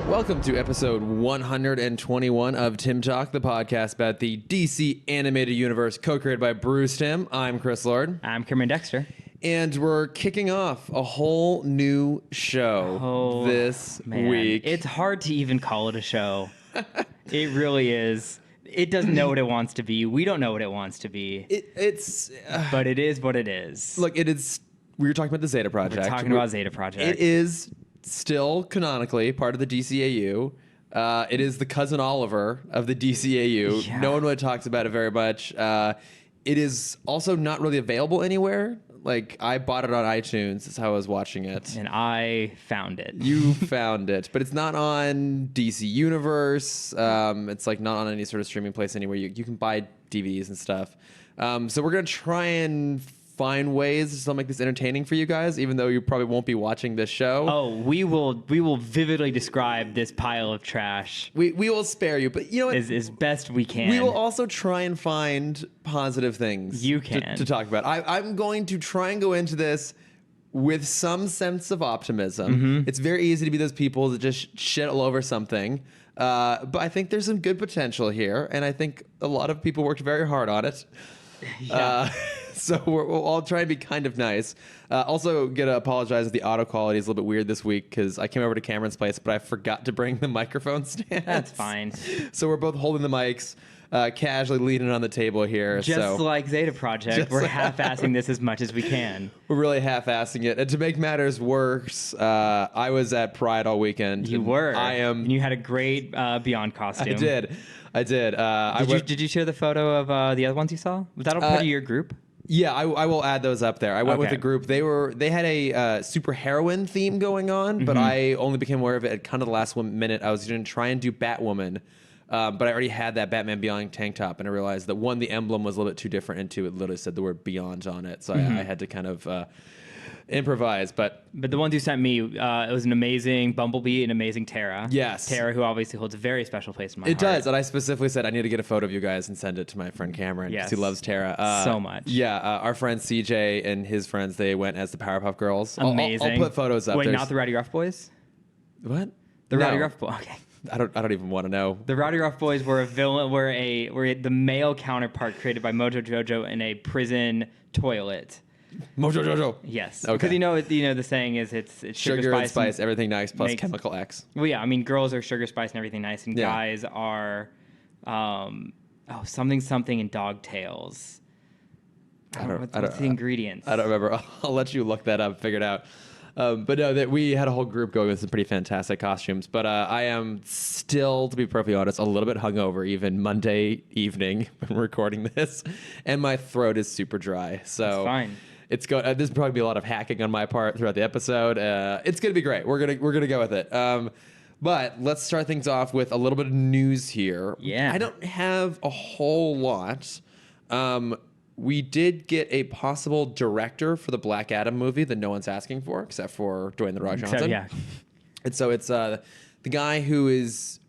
Welcome to episode 121 of Timm Talk, the podcast about the DC animated universe co-created by Bruce Timm. I'm Chris Lord. I'm Cameron Dexter. And we're kicking off a whole new show this week. It's hard to even call it a show. It really is. It doesn't know what it wants to be. We don't know what it wants to be. But it is what it is. Look, it is. We were talking about the Zeta Project. We're talking about Zeta Project. It is still canonically part of the DCAU. It is the cousin Oliver of the DCAU. Yeah. No one really talks about it very much. It is also not really available anywhere. Like, I bought it on iTunes. That's how I was watching it. And I found it. You found it. But it's not on DC Universe. It's like not on any sort of streaming place anywhere. You can buy DVDs and stuff. So we're going to try and find ways to still make this entertaining for you guys, even though you probably won't be watching this show. Oh, we will vividly describe this pile of trash. We will spare you, but you know what? As best we can. We will also try and find positive things You can. to talk about. I'm going to try and go into this with some sense of optimism. Mm-hmm. It's very easy to be those people that just shit all over something. But I think there's some good potential here, and I think a lot of people worked very hard on it. Yeah. So we'll all try and be kind of nice. Also, gonna apologize if the audio quality is a little bit weird this week because I came over to Cameron's place, but I forgot to bring the microphone stand. That's fine. So we're both holding the mics, casually leaning on the table here. Just like Zeta Project, we're half-assing this as much as we can. We're really half-assing it. And to make matters worse, I was at Pride all weekend. You were. I am. And you had a great Beyond costume. I did. Did you share the photo of the other ones you saw? Was that a part of your group? Yeah, I will add those up there. I went with Okay. a group. They had a super heroine theme going on, but I only became aware of it at kind of the last 1 minute. I was going to try and do Batwoman, but I already had that Batman Beyond tank top, and I realized that one, the emblem was a little bit too different, and two, it literally said the word Beyond on it, so I had to kind of improvise. But the ones you sent me, it was an amazing Bumblebee and amazing Tara. Yes. Tara, who obviously holds a very special place in my it heart. does, and I specifically said I need to get a photo of you guys and send it to my friend Cameron because Yes. he loves Tara So much. Yeah, our friend CJ and his friends, they went as the Powerpuff Girls. Amazing. I'll put photos up. Wait, There's- not the Rowdy Rough Boys? What? The No. Rowdy Rough Boys. Okay. I don't even want to know. The Rowdy Rough Boys were were the male counterpart created by Mojo Jojo in a prison toilet. Mojo Jojo. Yes. Okay. Because you know the saying is it's Sugar and spice, everything nice, plus makes- chemical X. Well, yeah, I mean, girls are sugar, spice, and everything nice, and Yeah. guys are, something in dog tails. What's the ingredients? I don't remember. I'll let you look that up, figure it out. But no, that we had a whole group going with some pretty fantastic costumes. But I am still, to be perfectly honest, a little bit hungover, even Monday evening when we're recording this, and my throat is super dry. So That's fine. It's there's probably be a lot of hacking on my part throughout the episode. It's gonna be great. We're gonna go with it. But let's start things off with a little bit of news here. Yeah. I don't have a whole lot. We did get a possible director for the Black Adam movie that no one's asking for, except for Dwayne "The Rock" Johnson. So, yeah. And so it's the guy who is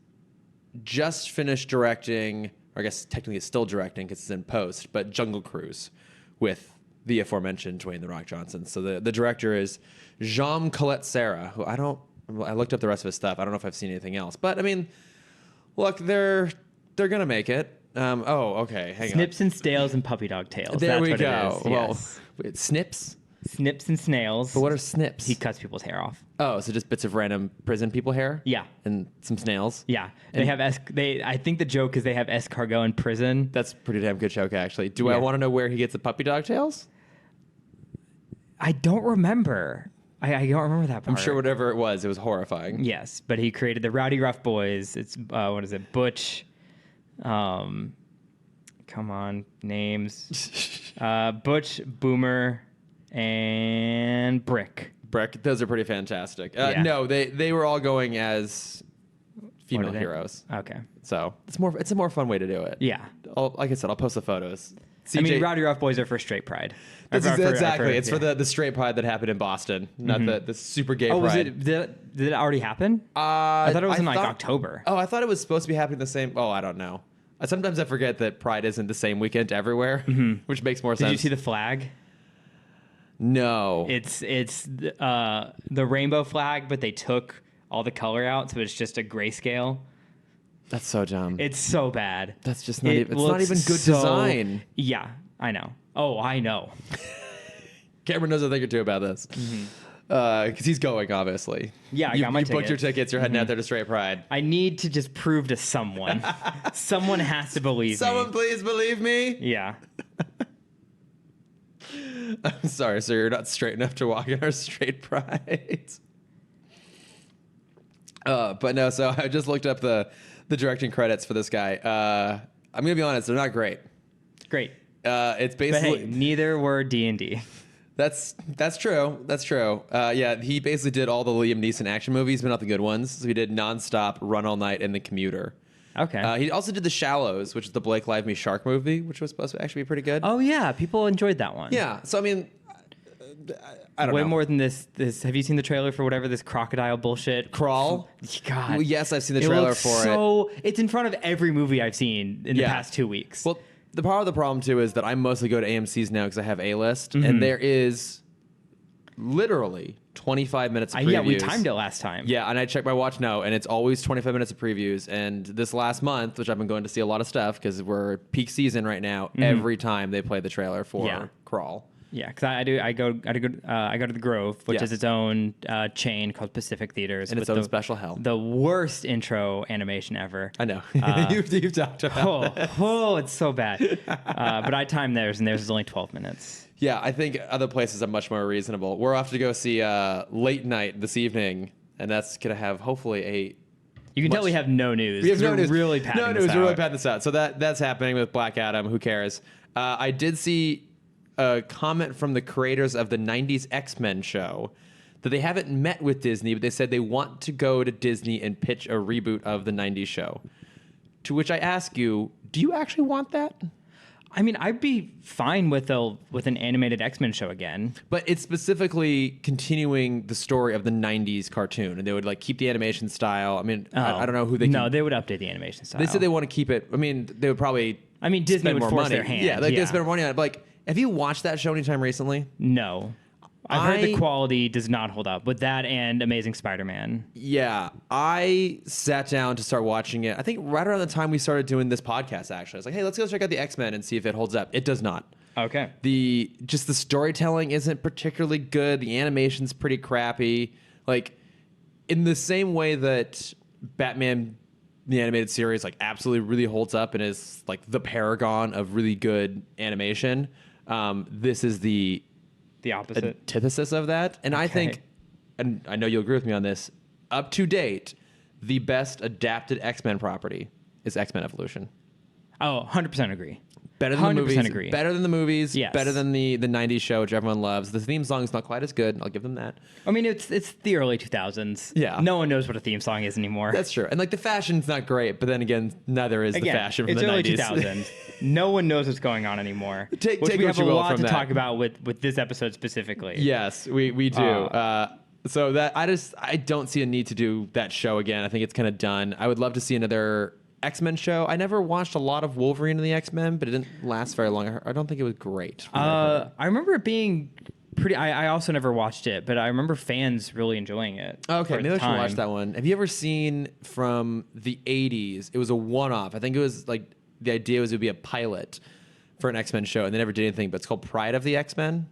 just finished directing, or I guess technically is still directing because it's in post, but Jungle Cruise with the aforementioned Dwayne "The Rock" Johnson. So the director is Jean Collet-Serra, who I looked up the rest of his stuff. I don't know if I've seen anything else, but I mean, look, they're gonna make it. Okay. Hang on. Snips and Stales and Puppy Dog Tails. There That's we what go. It is. Well, Yes. wait, snips. Snips and Snails. But what are snips? He cuts people's hair off. Oh, so just bits of random prison people hair? Yeah. And some snails? Yeah. I think the joke is they have escargot in prison. That's a pretty damn good joke, actually. Do I Yeah. want to know where he gets the puppy dog tails? I don't remember. I don't remember that part. I'm sure whatever it was Mm. horrifying. Yes, but he created the Rowdy Rough Boys. It's what is it? Butch. Come on, names. Butch, Boomer, and Brick. Brick, those are pretty fantastic. Yeah. No, they were all going as female What are they? heroes. Okay. So it's a more fun way to do it. Yeah. Like I said, I'll post the photos. I mean, Rowdy Rough Boys are for straight pride. Exactly. It's for the straight pride that happened in Boston, not the super gay Oh, pride. did it already happen? I thought it was in October. Oh, I thought it was supposed to be happening the same. Oh, I don't know. Sometimes I forget that Pride isn't the same weekend everywhere, which makes more sense. Did you see the flag? No. It's the rainbow flag, but they took all the color out, so it's just a grayscale. That's so dumb. It's so bad. That's just not even. It's not even good design. Yeah, I know. Oh, I know. Cameron knows a thing or two about this. Because he's going, obviously. Yeah, I got my You booked your tickets. You're heading out there to Straight Pride. I need to just prove to someone. Someone has to believe me. Someone please believe me. Yeah. I'm sorry, sir. You're not straight enough to walk in our Straight Pride. But no, so I just looked up the directing credits for this guy. I'm going to be honest. They're not great. Great. It's But basically... hey, neither were D&D. That's true. That's true. Yeah, he basically did all the Liam Neeson action movies, but not the good ones. So he did Nonstop, Run All Night, and The Commuter. Okay. He also did The Shallows, which is the Blake Lively shark movie, which was supposed to actually be pretty good. Oh, yeah. People enjoyed that one. Yeah. So, I mean, I don't know. Way more than this. Have you seen the trailer for whatever this crocodile bullshit? Crawl? God. Well, yes, I've seen the trailer for it. It's in front of every movie I've seen in the past 2 weeks. Well, the part of the problem, too, is that I mostly go to AMC's now because I have A-List, and there is literally 25 minutes of previews. Yeah, we timed it last time. Yeah, and I checked my watch now, and it's always 25 minutes of previews. And this last month, which I've been going to see a lot of stuff because we're peak season right now, every time they play the trailer for Crawl. Yeah, because I go to the Grove, which is its own chain called Pacific Theaters, And its own special hell. The worst intro animation ever. I know. You've talked about that. It's so bad. But I timed theirs, and theirs is only 12 minutes. Yeah, I think other places are much more reasonable. We're off to go see Late Night this evening, and that's going to have hopefully a... You can tell we have no news. We have no news. Really padding no this news. out. We're really padding this out. So that's happening with Black Adam. Who cares? I did see a comment from the creators of the 90s X-Men show that they haven't met with Disney, but they said they want to go to Disney and pitch a reboot of the 90s show. To which I ask you, do you actually want that? I mean, I'd be fine with an animated X-Men show again. But it's specifically continuing the story of the 90s cartoon, and they would keep the animation style. I mean, I don't know who they No, they would update the animation style. They said they want to keep it. I mean, they would probably Disney spend would more force money. their hand. Yeah, they spend more money on it. But have you watched that show anytime recently? No. I've heard the quality does not hold up with that and Amazing Spider-Man. Yeah, I sat down to start watching it. I think right around the time we started doing this podcast, actually. I was like, hey, let's go check out the X-Men and see if it holds up. It does not. Okay. The storytelling isn't particularly good. The animation's pretty crappy. In the same way that Batman, the animated series, absolutely really holds up and is the paragon of really good animation. This is the opposite antithesis of that. And I think, and I know you'll agree with me on this, up to date, the best adapted X-Men property is X-Men Evolution. Oh, 100% agree. Better than the 100% movies. agree. Better than the movies. Yes. Better than the 90s show, which everyone loves. The theme song is not quite as good. I'll give them that. I mean, it's the early 2000s. Yeah. No one knows what a theme song is anymore. That's true. And the fashion's not great, but then again, neither is the fashion from the 90s. It's early 2000s. No one knows what's going on anymore. Take we have what a you will lot from to that. talk about with this episode specifically. Yes, we do. So that I don't see a need to do that show again. I think it's kind of done. I would love to see another X-Men show. I never watched a lot of Wolverine and the X-Men, but it didn't last very long. I don't think it was great. I remember it being pretty. I also never watched it, but I remember fans really enjoying it. Okay, for maybe I the should watch time. that one. Have you ever seen from the 80s? It was a one-off. I think it was the idea was it would be a pilot for an X-Men show, and they never did anything, but it's called Pride of the X-Men.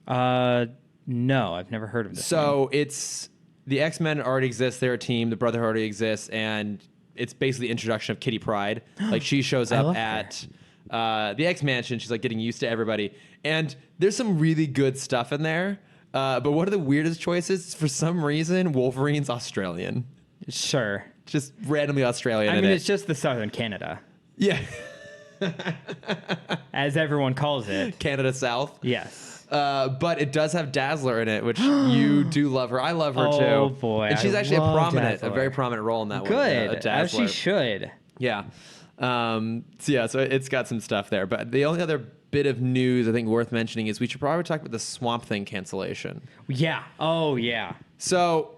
No, I've never heard of this. So it's the X-Men already exist. They're a team. The Brotherhood already exists, and it's basically the introduction of Kitty Pryde. She shows up at the X Mansion. She's getting used to everybody, and there's some really good stuff in there. But one of the weirdest choices, for some reason, Wolverine's Australian. Sure. Just randomly Australian. I mean, it's just the Southern Canada. Yeah. As everyone calls it. Canada South. Yes. But it does have Dazzler in it, which you do love her. I love her too. Oh boy, and she's I actually love a Dazzler. very prominent role in that one. Good, as she Dazzler. should. Yeah. So it's got some stuff there. But the only other bit of news I think worth mentioning is we should probably talk about the Swamp Thing cancellation. Yeah. Oh yeah. So.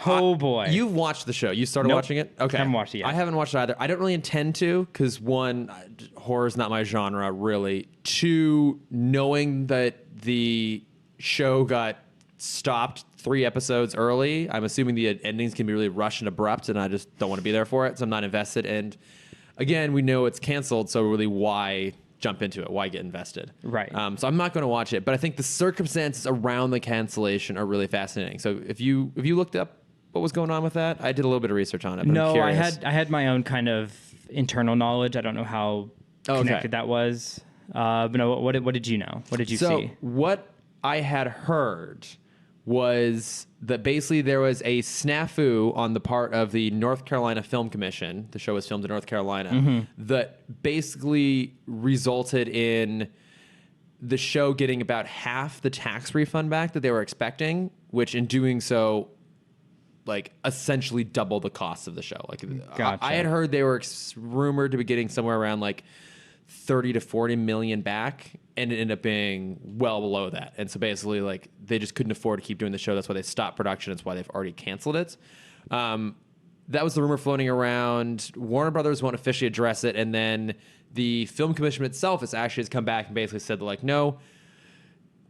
Oh boy. You've watched the show. You started watching it? Okay. I haven't watched it yet. I haven't watched it either. I don't really intend to because one, horror's not my genre really. Two, knowing that the show got stopped 3 episodes early. I'm assuming the endings can be really rushed and abrupt, and I just don't want to be there for it, so I'm not invested. And again, we know it's canceled, so really why jump into it? Why get invested? Right. So I'm not going to watch it, but I think the circumstances around the cancellation are really fascinating. So if you looked up what was going on with that, I did a little bit of research on it. But No, I'm curious. I had my own kind of internal knowledge. I don't know how connected that was. But no, what did you know? What did you see? So what I had heard was that basically there was a snafu on the part of the North Carolina Film Commission. The show was filmed in North Carolina that basically resulted in the show getting about half the tax refund back that they were expecting, which in doing so, like, essentially double the cost of the show. Like, Gotcha. I had heard they were rumored to be getting somewhere around like 30 to 40 million back, and it ended up being well below that. And so basically, like, they just couldn't afford to keep doing the show. That's why they stopped production. That's why they've already canceled it. That was the rumor floating around. Warner Brothers won't officially address it, and then the film commission itself has come back and basically said, like, no,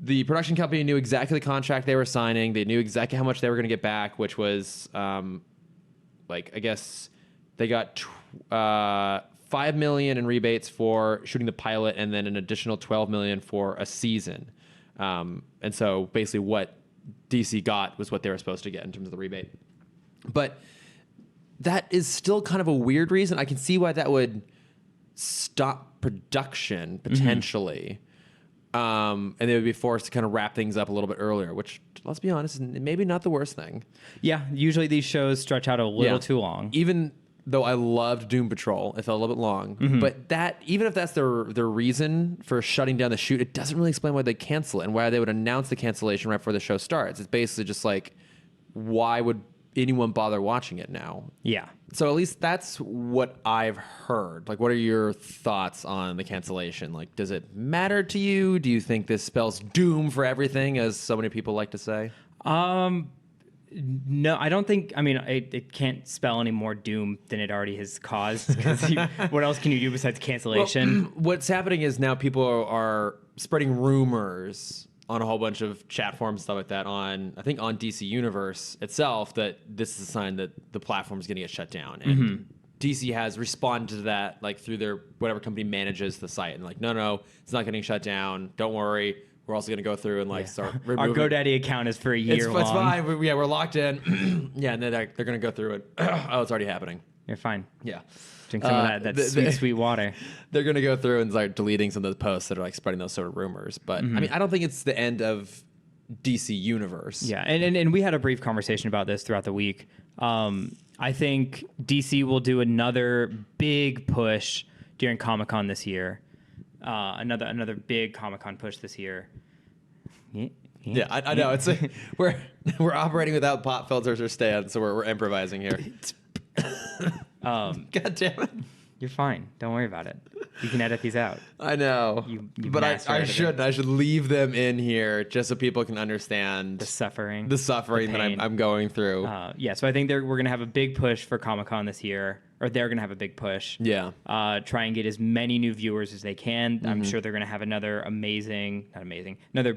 the production company knew exactly the contract they were signing. They knew exactly how much they were going to get back, which was, like, I guess they got $5 million in rebates for shooting the pilot, and then an additional $12 million for a season. And so basically, what DC got was what they were supposed to get in terms of the rebate. But that is still kind of a weird reason. I can see why that would stop production potentially. And they would be forced to kind of wrap things up a little bit earlier, which, let's be honest, is maybe not the worst thing. Yeah, usually these shows stretch out a little too long. Even though I loved Doom Patrol, it felt a little bit long. But that, even if that's their reason for shutting down the shoot, it doesn't really explain why they cancel it and why they would announce the cancellation right before the show starts. It's basically just like, why would anyone bother watching it now? Yeah. So at least that's what I've heard. Like, what are your thoughts on the cancellation? Like, does it matter to you? Do you think this spells doom for everything, as so many people like to say? No, I don't think. I mean, it can't spell any more doom than it already has caused. Because what else can you do besides cancellation? Well, what's happening is now people are spreading rumors on a whole bunch of chat forums and stuff like that I think on DC Universe itself, that this is a sign that the platform is going to get shut down. And DC has responded to that, like, through their whatever company manages the site, and like, no, it's not getting shut down. Don't worry. We're also going to go through and start removing. Our GoDaddy account is for a year long. It's fine. We're locked in. Yeah, and then they're going to go through it. Oh, it's already happening. You're fine. Yeah. Drink some of that sweet water. They're going to go through and start deleting some of the posts that are like spreading those sort of rumors. But I mean, I don't think it's the end of DC Universe. Yeah, and we had a brief conversation about this throughout the week. I think DC will do another big push during Comic-Con this year. Another big Comic-Con push this year. Yeah, I know. It's like we're operating without pop filters or stands, so we're improvising here. God damn it. You're fine. Don't worry about it. You can edit these out. I know. But I shouldn't. I should leave them in here just so people can understand the suffering that I'm going through. Yeah, so I think we're going to have a big push for Comic-Con this year, or they're going to have a big push. Yeah. Try and get as many new viewers as they can. I'm sure they're going to have another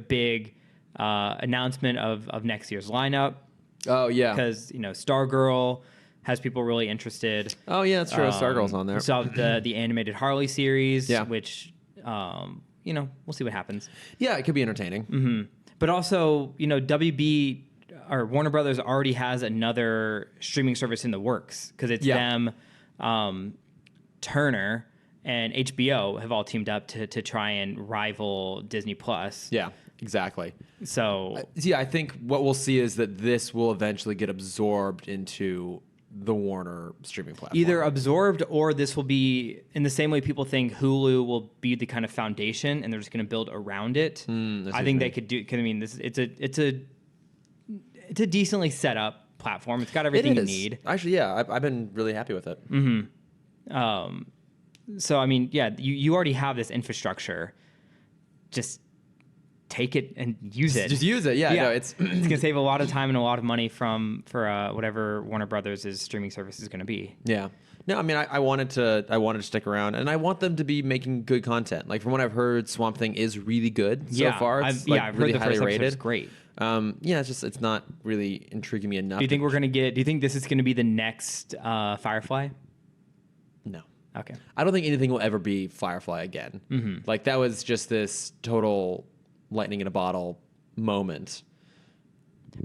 big announcement of next year's lineup. Oh, yeah. Because, Stargirl has people really interested. Oh, yeah, that's true. Stargirl's on there. We saw the animated Harley series, yeah. which, we'll see what happens. Yeah, it could be entertaining. But also, WB or Warner Brothers already has another streaming service in the works, because it's them, Turner, and HBO have all teamed up to try and rival Disney Plus. Yeah, exactly. So, I think what we'll see is that this will eventually get absorbed into the Warner streaming platform. Either absorbed, or this will be in the same way people think Hulu will be the kind of foundation and they're just going to build around it. I think they could do. Cause I mean, it's a decently set up platform. It's got everything you need. Actually, yeah, I've been really happy with it. So I mean, yeah, you already have this infrastructure. Just take it and use it. Just use it. Yeah. No, it's going to save a lot of time and a lot of money for whatever Warner Brothers' streaming service is going to be. Yeah. No, I mean, I wanted to stick around, and I want them to be making good content. Like from what I've heard, Swamp Thing is really good so far. It's I've really heard the highly first rated. episode's great. It's not really intriguing me enough. Do you think we're going to get? Do you think this is going to be the next Firefly? No. Okay. I don't think anything will ever be Firefly again. Mm-hmm. Like that was just this total lightning in a bottle moment.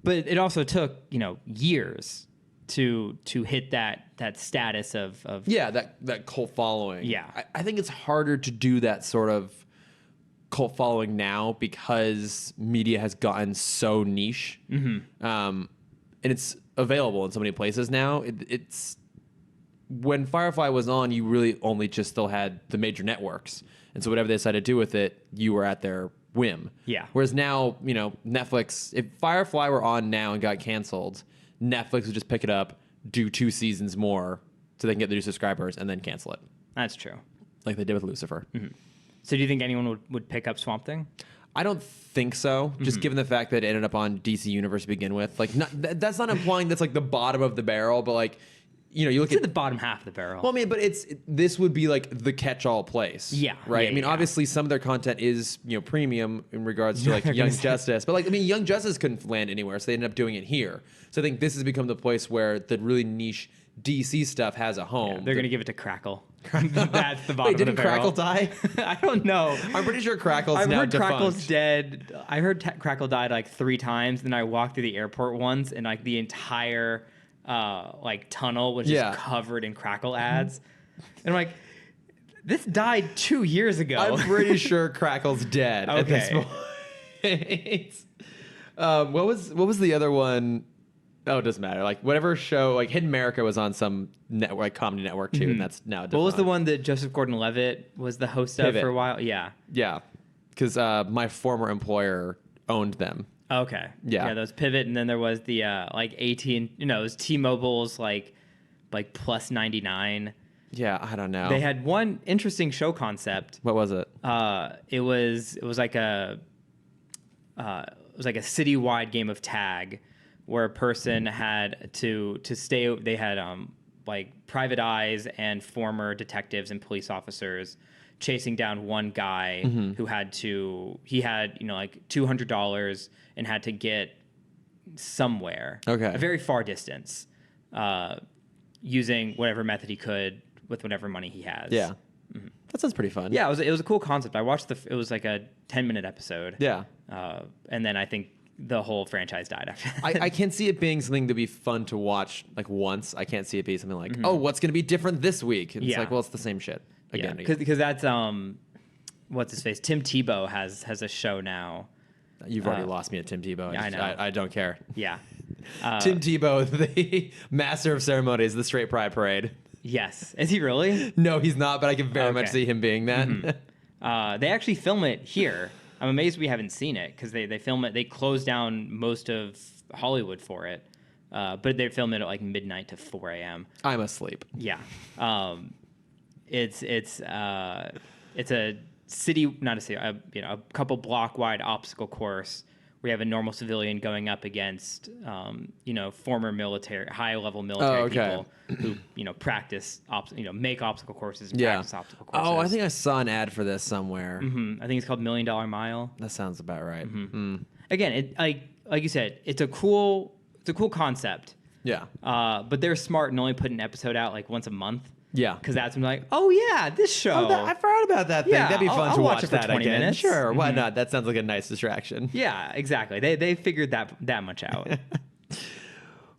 But it also took years to hit that status of that cult following. Yeah. I think it's harder to do that sort of cult following now because media has gotten so niche, and it's available in so many places now. It's when Firefly was on, you really only just still had the major networks, and so whatever they decided to do with it, you were at their whim. Yeah. Whereas now, Netflix, if Firefly were on now and got canceled, Netflix would just pick it up, do 2 seasons more so they can get the new subscribers and then cancel it. That's true. Like they did with Lucifer. Mm-hmm. So do you think anyone would pick up Swamp Thing? I don't think so, just given the fact that it ended up on DC Universe to begin with. Like, that's not implying that's like the bottom of the barrel, but like, you look at the bottom half of the barrel. Well, I mean, but this would be like the catch-all place. Yeah. Right? Yeah, I mean, obviously some of their content is, premium in regards to like Young Justice. But like, I mean, Young Justice couldn't land anywhere, so they ended up doing it here. So I think this has become the place where the really niche DC stuff has a home. Yeah, they're going to give it to Crackle. That's the bottom Wait, didn't of the barrel. Crackle die? I don't know. I'm pretty sure Crackle's I've now heard defunct. Crackle's dead. I heard Crackle died like 3 times. Then I walked through the airport once, and like the entire tunnel was just covered in Crackle ads. And I'm like, this died 2 years ago. I'm pretty sure Crackle's dead at this point. What was the other one? Oh, it doesn't matter. Like whatever show, like Hidden America was on some network, like comedy network too, and that's now defunct. What was the one that Joseph Gordon-Levitt was the host of for a while? Yeah. Yeah, because my former employer owned them. Okay. Yeah. Those Pivot, and then there was the like 18. It was T-Mobile's like plus 99. Yeah, I don't know. They had one interesting show concept. What was it? It was like a citywide game of tag, where a person had to stay. They had like private eyes and former detectives and police officers chasing down one guy who had like $200 and had to get somewhere, a very far distance, using whatever method he could with whatever money he has. Yeah, that sounds pretty fun. Yeah, it was a cool concept. I watched it was like a 10-minute episode. Yeah, and then I think the whole franchise died after that. I can't see it being something to be fun to watch like once. I can't see it being something like, oh, what's going to be different this week? And it's like, well, it's the same shit again. Because that's what's his face? Tim Tebow has a show now. You've already lost me at Tim Tebow. I know. I don't care. Yeah. Tim Tebow, the master of ceremonies, the Straight Pride Parade. Yes. Is he really? No, he's not, but I can very much see him being that. They actually film it here. I'm amazed we haven't seen it because they film it. They closed down most of Hollywood for it, but they film it at like midnight to 4 a.m. I'm asleep. Yeah, it's a city, not a city, a couple block wide obstacle course where you have a normal civilian going up against former military, high level military people who practice make obstacle courses and practice obstacle courses. Oh, I think I saw an ad for this somewhere. I think it's called $1 Million Mile. That sounds about right. Again, it like you said, it's a cool concept. Yeah. But they're smart and only put an episode out like once a month. Yeah. Because that's when like, oh yeah, this show. I forgot about that thing. Yeah, That'd be fun I'll to watch it for that 20 again. minutes. Sure, why not? That sounds like a nice distraction. Yeah, exactly. They figured that much out.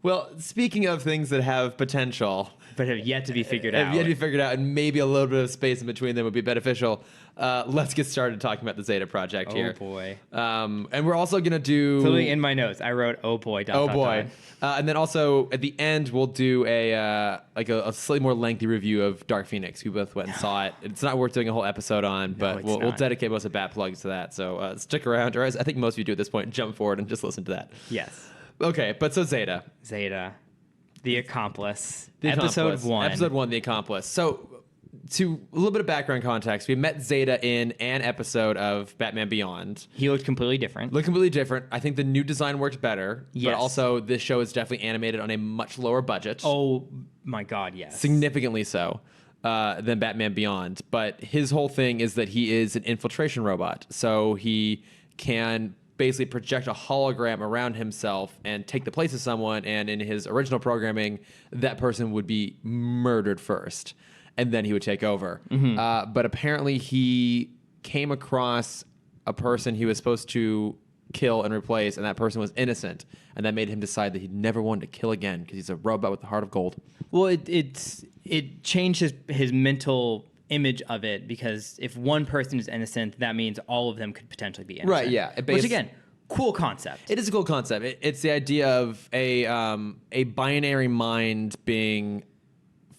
Well, speaking of things that have potential, but have yet to be figured out. And maybe a little bit of space in between them would be beneficial. Let's get started talking about the Zeta Project here. Oh boy. And we're also gonna do. Literally in my notes, I wrote, "Oh boy." Oh boy. And then also at the end we'll do a slightly more lengthy review of Dark Phoenix. We both went and saw it. It's not worth doing a whole episode on, but we'll dedicate most of Bat Plugs to that. So stick around, or as I think most of you do at this point, jump forward and just listen to that. Yes. Okay, but so Zeta, the Accomplice, Episode 1. Episode 1, The Accomplice. So to a little bit of background context, we met Zeta in an episode of Batman Beyond. He looked completely different. I think the new design worked better, yes. but also this show is definitely animated on a much lower budget. Oh my God, yes. Significantly so than Batman Beyond. But his whole thing is that he is an infiltration robot. So he can basically project a hologram around himself and take the place of someone. And in his original programming, that person would be murdered first, and then he would take over. But apparently he came across a person he was supposed to kill and replace, and that person was innocent. And that made him decide that he never wanted to kill again because he's a robot with the heart of gold. Well, it changed his mental image of it, because if one person is innocent, that means all of them could potentially be innocent. Right, yeah. Which, again, cool concept. It is a cool concept. It's the idea of a binary mind being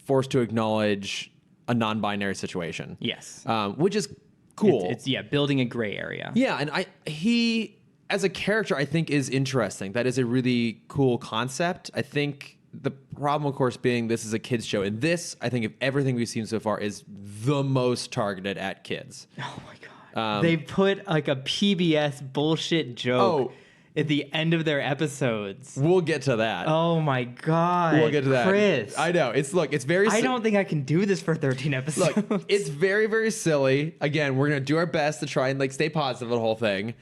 forced to acknowledge a non-binary situation. Yes. Which is cool. It's building a gray area. Yeah, and he as a character, I think, is interesting. That is a really cool concept. I think the problem, of course, being this is a kids show, and this, I think, of everything we've seen so far, is the most targeted at kids. Oh my God. They put like a PBS bullshit joke at the end of their episodes. We'll get to that. Oh my God. We'll get to that. Chris. I know. It's very I don't think I can do this for 13 episodes. Look, it's very, very silly. Again, we're going to do our best to try and stay positive the whole thing.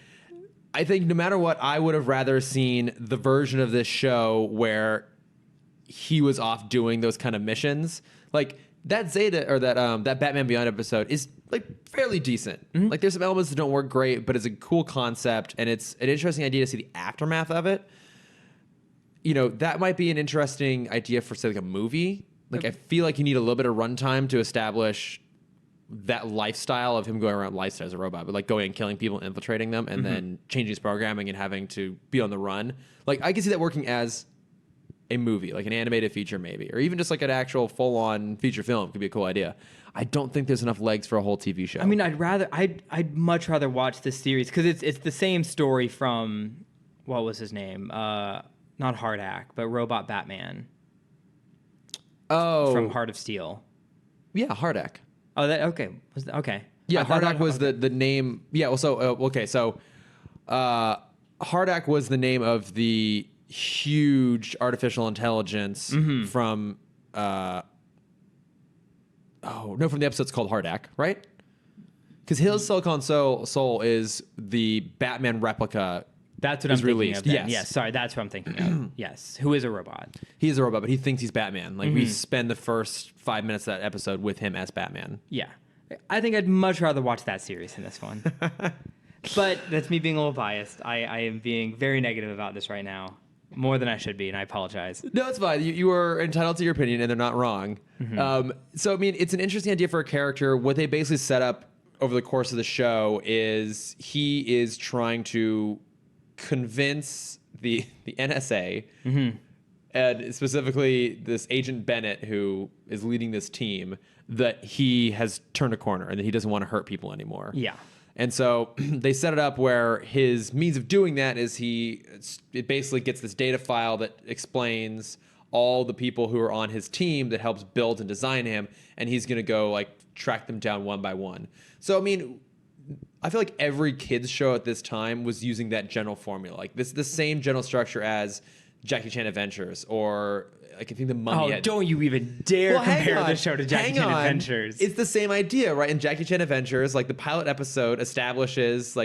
I think no matter what, I would have rather seen the version of this show where he was off doing those kind of missions. Like that Zeta or that Batman Beyond episode is fairly decent. Mm-hmm. There's some elements that don't work great, but it's a cool concept, and it's an interesting idea to see the aftermath of it. That might be an interesting idea for, say, a movie. I feel like you need a little bit of runtime to establish that lifestyle of him going around lifestyle as a robot, but going and killing people and infiltrating them, and then changing his programming and having to be on the run. I can see that working as a movie, an animated feature maybe, or even just an actual full-on feature film could be a cool idea. I don't think there's enough legs for a whole TV show. I mean, I'd much rather watch this series, because it's the same story from, what was his name? Not Hardak, but Robot Batman. Oh, from Heart of Steel. Yeah, Hardak. Oh, okay. Okay. Yeah, Hardak was the name. Yeah. Well, so okay, so Hardak was the name of the huge artificial intelligence from from the episode's called Hardak, right? Because his Silicon Soul is the Batman replica. That's what I'm thinking released. of. Then. Yes. Yes, sorry, that's what I'm thinking of. Yes, who is a robot. He's a robot, but he thinks he's Batman. We spend the first 5 minutes of that episode with him as Batman. Yeah. I think I'd much rather watch that series than this one. But that's me being a little biased. I am being very negative about this right now. More than I should be, and I apologize. No, it's fine. You are entitled to your opinion, and they're not wrong. So, I mean, it's an interesting idea for a character. What they basically set up over the course of the show is he is trying to convince the NSA, and specifically this Agent Bennett, who is leading this team, that he has turned a corner and that he doesn't want to hurt people anymore. Yeah. And so they set it up where his means of doing that is it basically gets this data file that explains all the people who are on his team that helps build and design him, and he's going to go track them down one by one. So, I mean, I feel like every kids show at this time was using that general formula. This the same general structure as Jackie Chan Adventures, or I think the Mummy. Oh, don't you even dare compare the show to Jackie Chan Adventures. It's the same idea, right? In Jackie Chan Adventures, the pilot episode establishes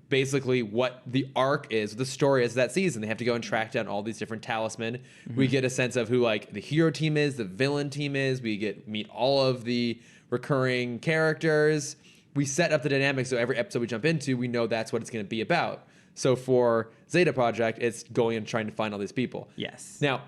basically what the arc is, the story is that season. They have to go and track down all these different talisman. We get a sense of who the hero team is, the villain team is. We meet all of the recurring characters. We set up the dynamics so every episode we jump into, we know that's what it's going to be about. So for Zeta Project, it's going and trying to find all these people. Yes. Now,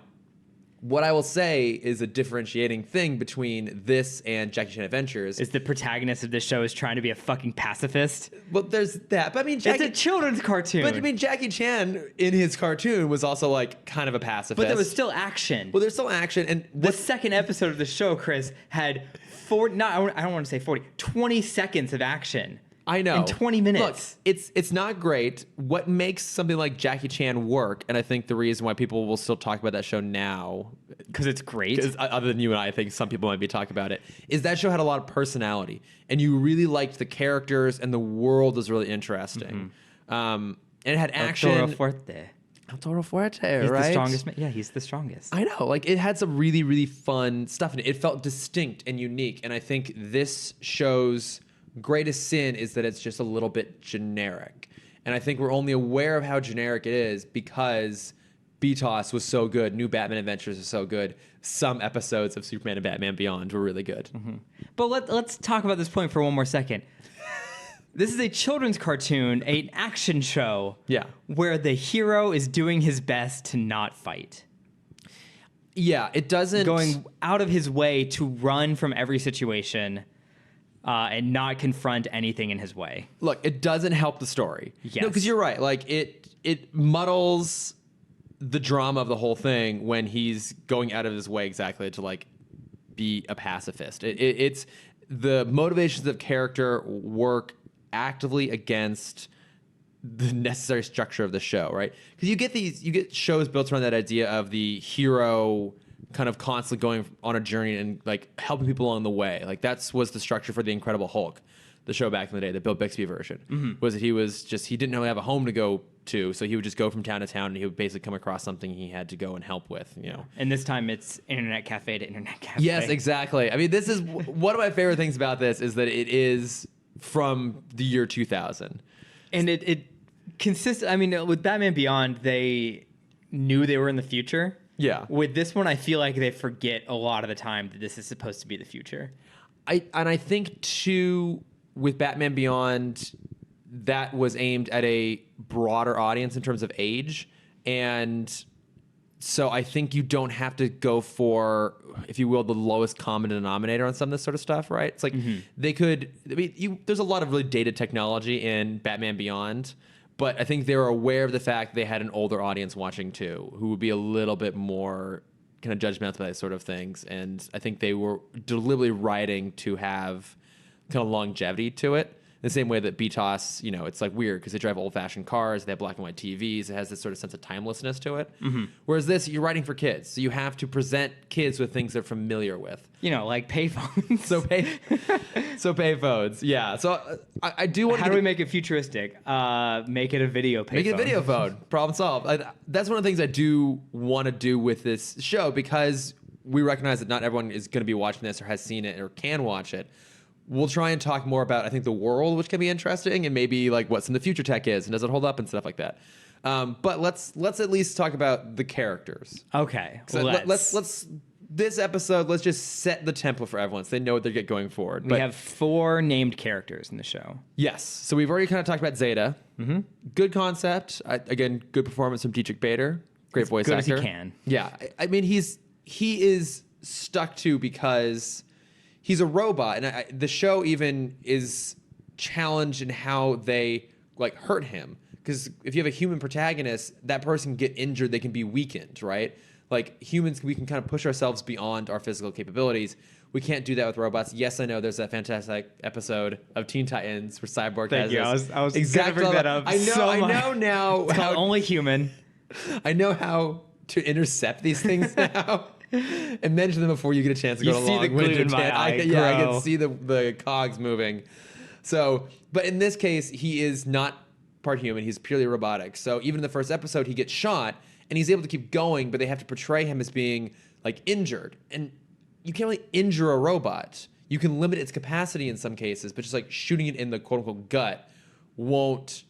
what I will say is a differentiating thing between this and Jackie Chan Adventures is the protagonist of this show is trying to be a fucking pacifist. Well, there's that. But I mean, it's a children's cartoon. But I mean, Jackie Chan in his cartoon was also kind of a pacifist. But there was still action. Well, there's still action, and the second episode of the show, Chris, had I don't want to say 20 seconds of action. I know. In 20 minutes. Look, it's not great. What makes something like Jackie Chan work, and I think the reason why people will still talk about that show now, because it's great. because other than you and I think some people might be talking about it, is that show had a lot of personality, and you really liked the characters, and the world was really interesting. And it had action. Toro Fuerte, He's right? the strongest. Yeah, he's the strongest. I know. Like, it had some really, really fun stuff in it. It felt distinct and unique. And I think this show's greatest sin is that it's just a little bit generic. And I think we're only aware of how generic it is because BTOS was so good. New Batman Adventures is so good. Some episodes of Superman and Batman Beyond were really good. But let's talk about this point for one more second. This is a children's cartoon, an action show, where the hero is doing his best to not fight. Yeah, it doesn't... Going out of his way to run from every situation and not confront anything in his way. Look, it doesn't help the story. Yes. No, because you're right. Like, it muddles the drama of the whole thing when he's going out of his way exactly to, like, be a pacifist. It's... The motivations of character work actively against the necessary structure of the show, right? Because you get shows built around that idea of the hero kind of constantly going on a journey and like helping people along the way. Like was the structure for the Incredible Hulk, the show back in the day, the Bill Bixby version. Was that he didn't really have a home to go to, so he would just go from town to town and he would basically come across something he had to go and help with, you know. And this time it's internet cafe to internet cafe. Yes, exactly. I mean, this is one of my favorite things about this is that it is from the year 2000. And it consists, I mean, with Batman Beyond, they knew they were in the future. Yeah. With this one, I feel like they forget a lot of the time that this is supposed to be the future. I think, too, with Batman Beyond, that was aimed at a broader audience in terms of age. And so I think you don't have to go for, if you will, the lowest common denominator on some of this sort of stuff, right? It's like they could, I mean, there's a lot of really dated technology in Batman Beyond, but I think they were aware of the fact they had an older audience watching too, who would be a little bit more kind of judgmental by these sort of things. And I think they were deliberately writing to have kind of longevity to it. The same way that BTOS, you know, it's like weird because they drive old-fashioned cars, they have black and white TVs, it has this sort of sense of timelessness to it. Whereas this, you're writing for kids, so you have to present kids with things they're familiar with. You know, like payphones. So payphones, yeah. So I do want to... How do we make it futuristic? Make it a video payphone. Make it a video phone. Problem solved. That's one of the things I do want to do with this show because we recognize that not everyone is going to be watching this or has seen it or can watch it. We'll try and talk more about, I think, the world, which can be interesting, and maybe like what some of the future tech is and does it hold up and stuff like that. But let's at least talk about the characters. Okay. Let's this episode, let's just set the template for everyone so they know what they get going forward. We have 4 named characters in the show. Yes. So we've already kind of talked about Zeta. Good concept. Again, good performance from Dietrich Bader. Great voice actor. As good as he can. Yeah. I mean, he is stuck to because... he's a robot, and the show even is challenged in how they like hurt him. Because if you have a human protagonist, that person can get injured, they can be weakened, right? Like humans, we can kind of push ourselves beyond our physical capabilities. We can't do that with robots. Yes, I know there's that fantastic episode of Teen Titans where Cyborg has this. I was exactly bring that up. I know now. It's called Only Human. I know how to intercept these things now. And mention them before you get a chance to go along. You see the glue in my eye. I can see the cogs moving. So, but in this case, he is not part human. He's purely robotic. So even in the first episode, he gets shot, and he's able to keep going, but they have to portray him as being like injured. And you can't really injure a robot. You can limit its capacity in some cases, but just like shooting it in the quote unquote gut won't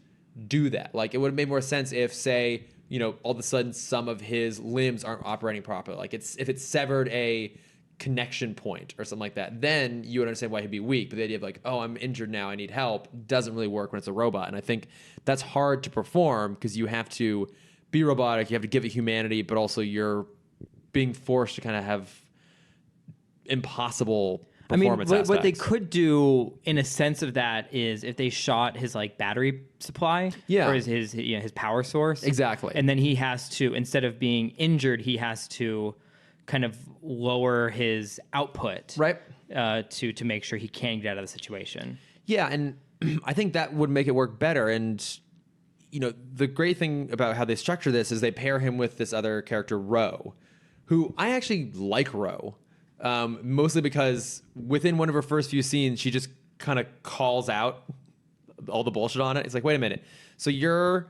do that. Like it would have made more sense if, say, you know, all of a sudden some of his limbs aren't operating properly. Like if it severed a connection point or something like that, then you would understand why he'd be weak. But the idea of like, oh, I'm injured now, I need help, doesn't really work when it's a robot. And I think that's hard to perform because you have to be robotic, you have to give it humanity, but also you're being forced to kind of have impossible performance aspects. What they could do in a sense of that is if they shot his like battery supply or his power source. Exactly. And then he has to, instead of being injured, he has to kind of lower his output. Right. To make sure he can get out of the situation. Yeah, and I think that would make it work better. And, the great thing about how they structure this is they pair him with this other character, Ro, who I actually like Ro, mostly because within one of her first few scenes, she just kind of calls out all the bullshit on it. It's like, wait a minute. So you're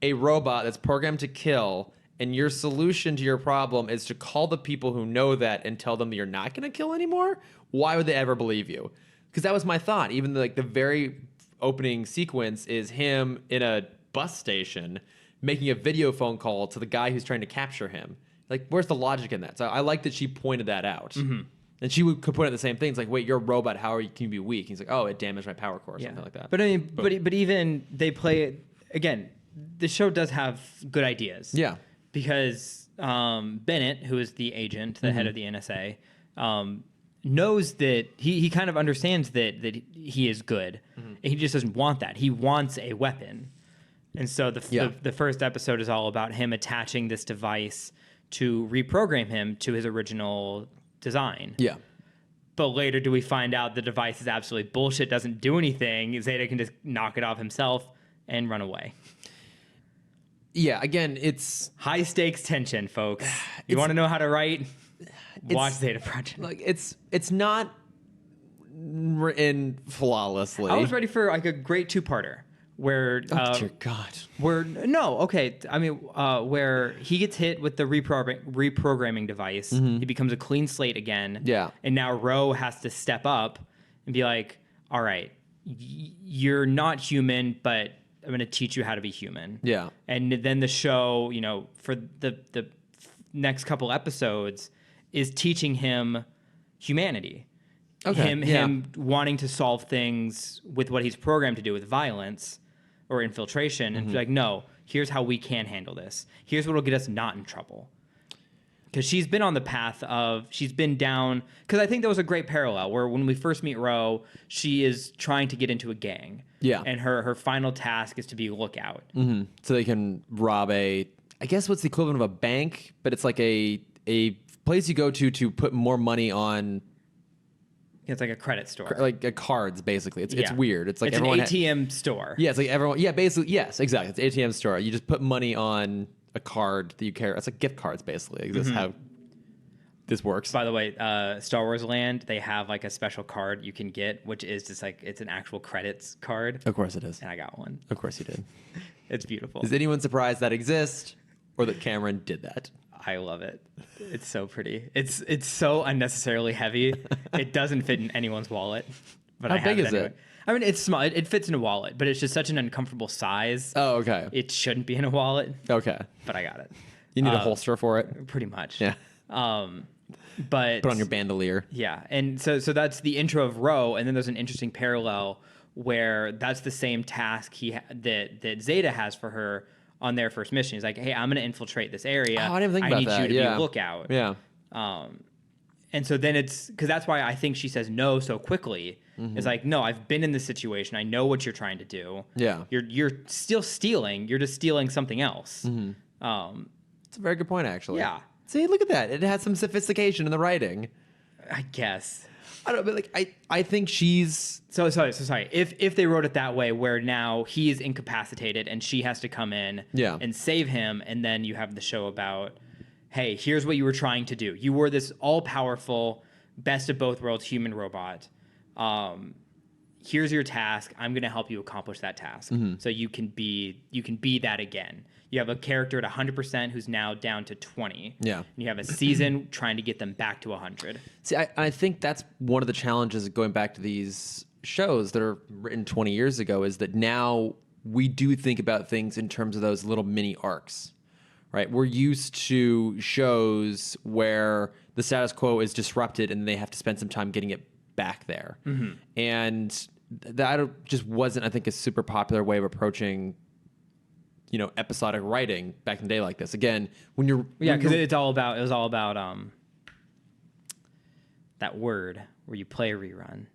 a robot that's programmed to kill, and your solution to your problem is to call the people who know that and tell them that you're not going to kill anymore? Why would they ever believe you? Because that was my thought. Even the very opening sequence is him in a bus station making a video phone call to the guy who's trying to capture him. Like, where's the logic in that? So I like that she pointed that out. Mm-hmm. And she could point out the same things, like, wait, you're a robot. How can you be weak? He's like, oh, it damaged my power core or something like that. But I mean, but even they play it, again, the show does have good ideas. Yeah. Because Bennett, who is the agent, the head of the NSA, knows that he kind of understands that he is good. And he just doesn't want that. He wants a weapon. And so the first episode is all about him attaching this device to reprogram him to his original design. Yeah. But later do we find out the device is absolutely bullshit, doesn't do anything. Zeta can just knock it off himself and run away. Yeah, again, it's high stakes tension, folks. You want to know how to write? Watch Zeta Project. Like it's not written flawlessly. I was ready for like a great two-parter where dear God. Where he gets hit with the reprogramming device. He becomes a clean slate again. Yeah. And now Ro has to step up and be like, all right, you're not human, but I'm going to teach you how to be human. Yeah. And then the show, for the next couple episodes is teaching him humanity. Okay. Him wanting to solve things with what he's programmed to do with violence or infiltration. And be like, no, here's how we can handle this. Here's what will get us not in trouble. Because she's been on the path she's been down, because I think there was a great parallel where when we first meet Ro, she is trying to get into a gang. Yeah. And her final task is to be lookout. Mm-hmm. So they can rob I guess what's the equivalent of a bank, but it's like a place you go to put more money on. It's like a credit store. Like cards, basically. It's weird. It's like it's an ATM store. Yeah, it's like everyone. Yeah, basically. Yes, exactly. It's an ATM store. You just put money on a card that you carry. It's like gift cards, basically. Like, this is how this works. By the way, Star Wars Land, they have like a special card you can get, which is just like, it's an actual credits card. Of course it is. And I got one. Of course you did. It's beautiful. Is anyone surprised that exists or that Cameron did that? I love it. It's so pretty. It's so unnecessarily heavy. It doesn't fit in anyone's wallet. But how big is it? I mean, it's small. It fits in a wallet, but it's just such an uncomfortable size. Oh, okay. It shouldn't be in a wallet. Okay. But I got it. You need a holster for it? Pretty much. Yeah. But put on your bandolier. Yeah. And so that's the intro of Ro, and then there's an interesting parallel where that's the same task that Zeta has for her on their first mission. He's like, hey, I'm going to infiltrate this area. Oh, I didn't think about that. I need you to be a lookout. Yeah. And so then it's because that's why I think she says no so quickly. It's like, no, I've been in this situation. I know what you're trying to do. Yeah. You're still stealing. You're just stealing something else. It's a very good point, actually. Yeah. See, look at that. It has some sophistication in the writing. I guess. I don't know, but like I think she's so sorry. If they wrote it that way, where now he is incapacitated and she has to come in and save him, and then you have the show about, hey, here's what you were trying to do. You were this all-powerful, best of both worlds human robot. Here's your task. I'm going to help you accomplish that task. So you can be that again. You have a character at 100% who's now down to 20. Yeah. And you have a season trying to get them back to 100. See, I think that's one of the challenges going back to these shows that are written 20 years ago, is that now we do think about things in terms of those little mini arcs, right? We're used to shows where the status quo is disrupted and they have to spend some time getting it back there. And that just wasn't, I think, a super popular way of approaching episodic writing back in the day like this. Again, because it was all about that word where you play a rerun.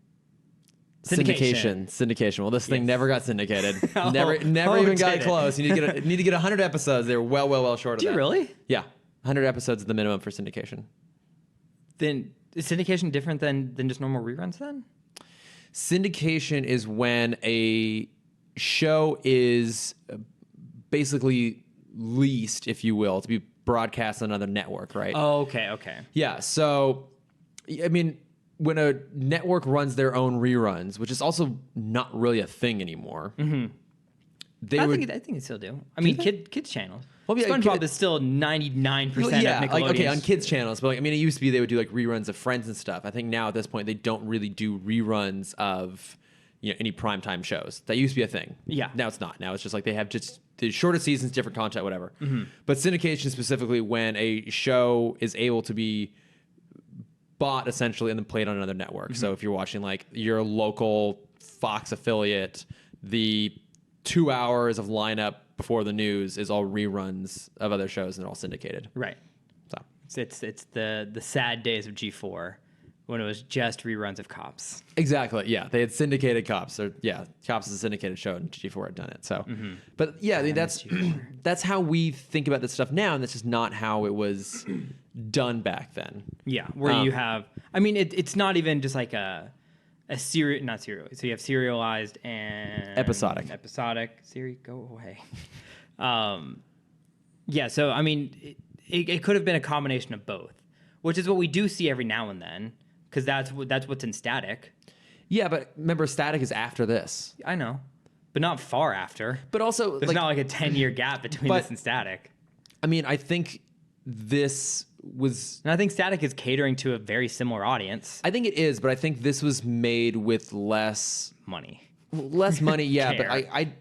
Syndication. Well, this thing never got syndicated. never even got close. You need to get 100 episodes. They were well short of that. Do you really? Yeah. 100 episodes is the minimum for syndication. Then is syndication different than just normal reruns then? syndication is when a show is basically leased, if you will, to be broadcast on another network, right? Oh, okay. Yeah. So, I mean, when a network runs their own reruns, which is also not really a thing anymore, I think they still do. I mean, kids channels. Well, yeah, SpongeBob is still 99% of Nickelodeon. like, okay, on kids channels, but like, I mean, it used to be they would do like reruns of Friends and stuff. I think now at this point they don't really do reruns of any primetime shows. That used to be a thing. Yeah. Now it's not. Now it's just like they have just the shorter seasons, different content, whatever. But syndication specifically when a show is able to be bought essentially and then played on another network. So if you're watching like your local Fox affiliate, the 2 hours of lineup before the news is all reruns of other shows and they're all syndicated. Right. So It's the sad days of G4 when it was just reruns of Cops. exactly. Yeah. They had syndicated Cops. Or yeah, Cops is a syndicated show and G4 had done it. So but yeah, I mean, that's how we think about this stuff now, and that's just not how it was done back then. Yeah, where you have, I mean, it's not even just like a serial, not serial. So you have serialized and Episodic. Go away. Yeah, so I mean, it could have been a combination of both, which is what we do see every now and then, because that's what's in Static. Yeah, but remember, Static is after this. I know, but not far after. But also, There's not like a 10-year gap between this and Static. I mean, I think this was... And I think Static is catering to a very similar audience. I think it is, but I think this was made with less... Money. Less money, yeah, but Care.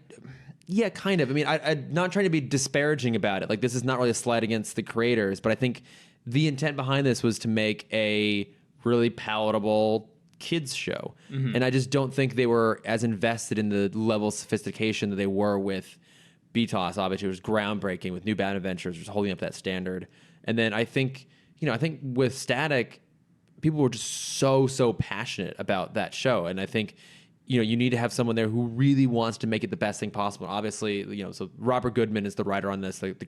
yeah, kind of. I mean, I'm not trying to be disparaging about it. Like, this is not really a slight against the creators, but I think the intent behind this was to make a really palatable kids show. And I just don't think they were as invested in the level of sophistication that they were with BTOS. Obviously, it was groundbreaking with New Bad Adventures, was holding up that standard. And then I think with Static, people were just so passionate about that show. And I think, you need to have someone there who really wants to make it the best thing possible. Obviously, so Robert Goodman is the writer on this, like the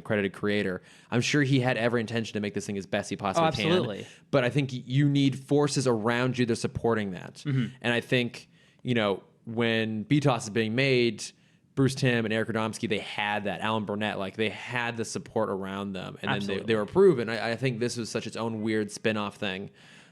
credited creator. I'm sure he had every intention to make this thing as best he possibly can. Absolutely. But I think you need forces around you that are supporting that. And I think, when BTOS is being made, Bruce Timm and Eric Radomski, they had that. Alan Burnett, like they had the support around them. And then they were proven. I think this was such its own weird spin-off thing.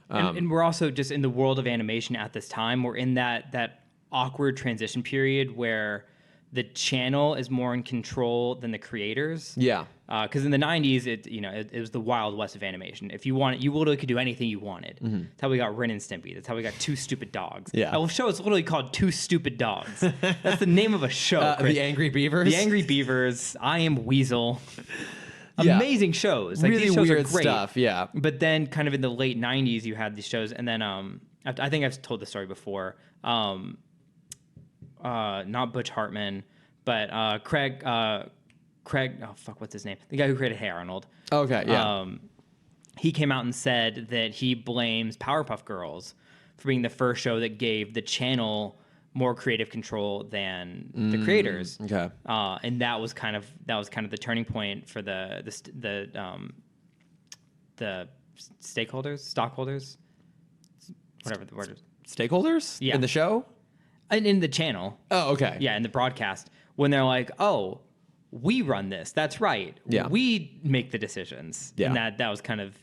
And we're also just in the world of animation at this time. We're in that awkward transition period where the channel is more in control than the creators. Yeah. Because in the 90s, it was the Wild West of animation. If you wanted, you literally could do anything you wanted. That's how we got Ren and Stimpy. That's how we got Two Stupid Dogs. Yeah. A show is literally called Two Stupid Dogs. That's the name of a show. The Angry Beavers? The Angry Beavers. I Am Weasel. Yeah. Amazing shows. Like, really these shows weird are great. stuff, yeah. But then kind of in the late 90s, you had these shows. And then I think I've told the story before. Not Butch Hartman, but Craig, oh fuck, what's his name? The guy who created Hey Arnold. Okay, yeah. He came out and said that he blames Powerpuff Girls for being the first show that gave the channel more creative control than the creators. Okay. And that was kind of the turning point for the stockholders, whatever the word is. Stakeholders? Yeah. In the show? And in the channel. Oh, okay. Yeah, in the broadcast. When they're like, oh, we run this. That's right. Yeah. We make the decisions. Yeah. And that was kind of,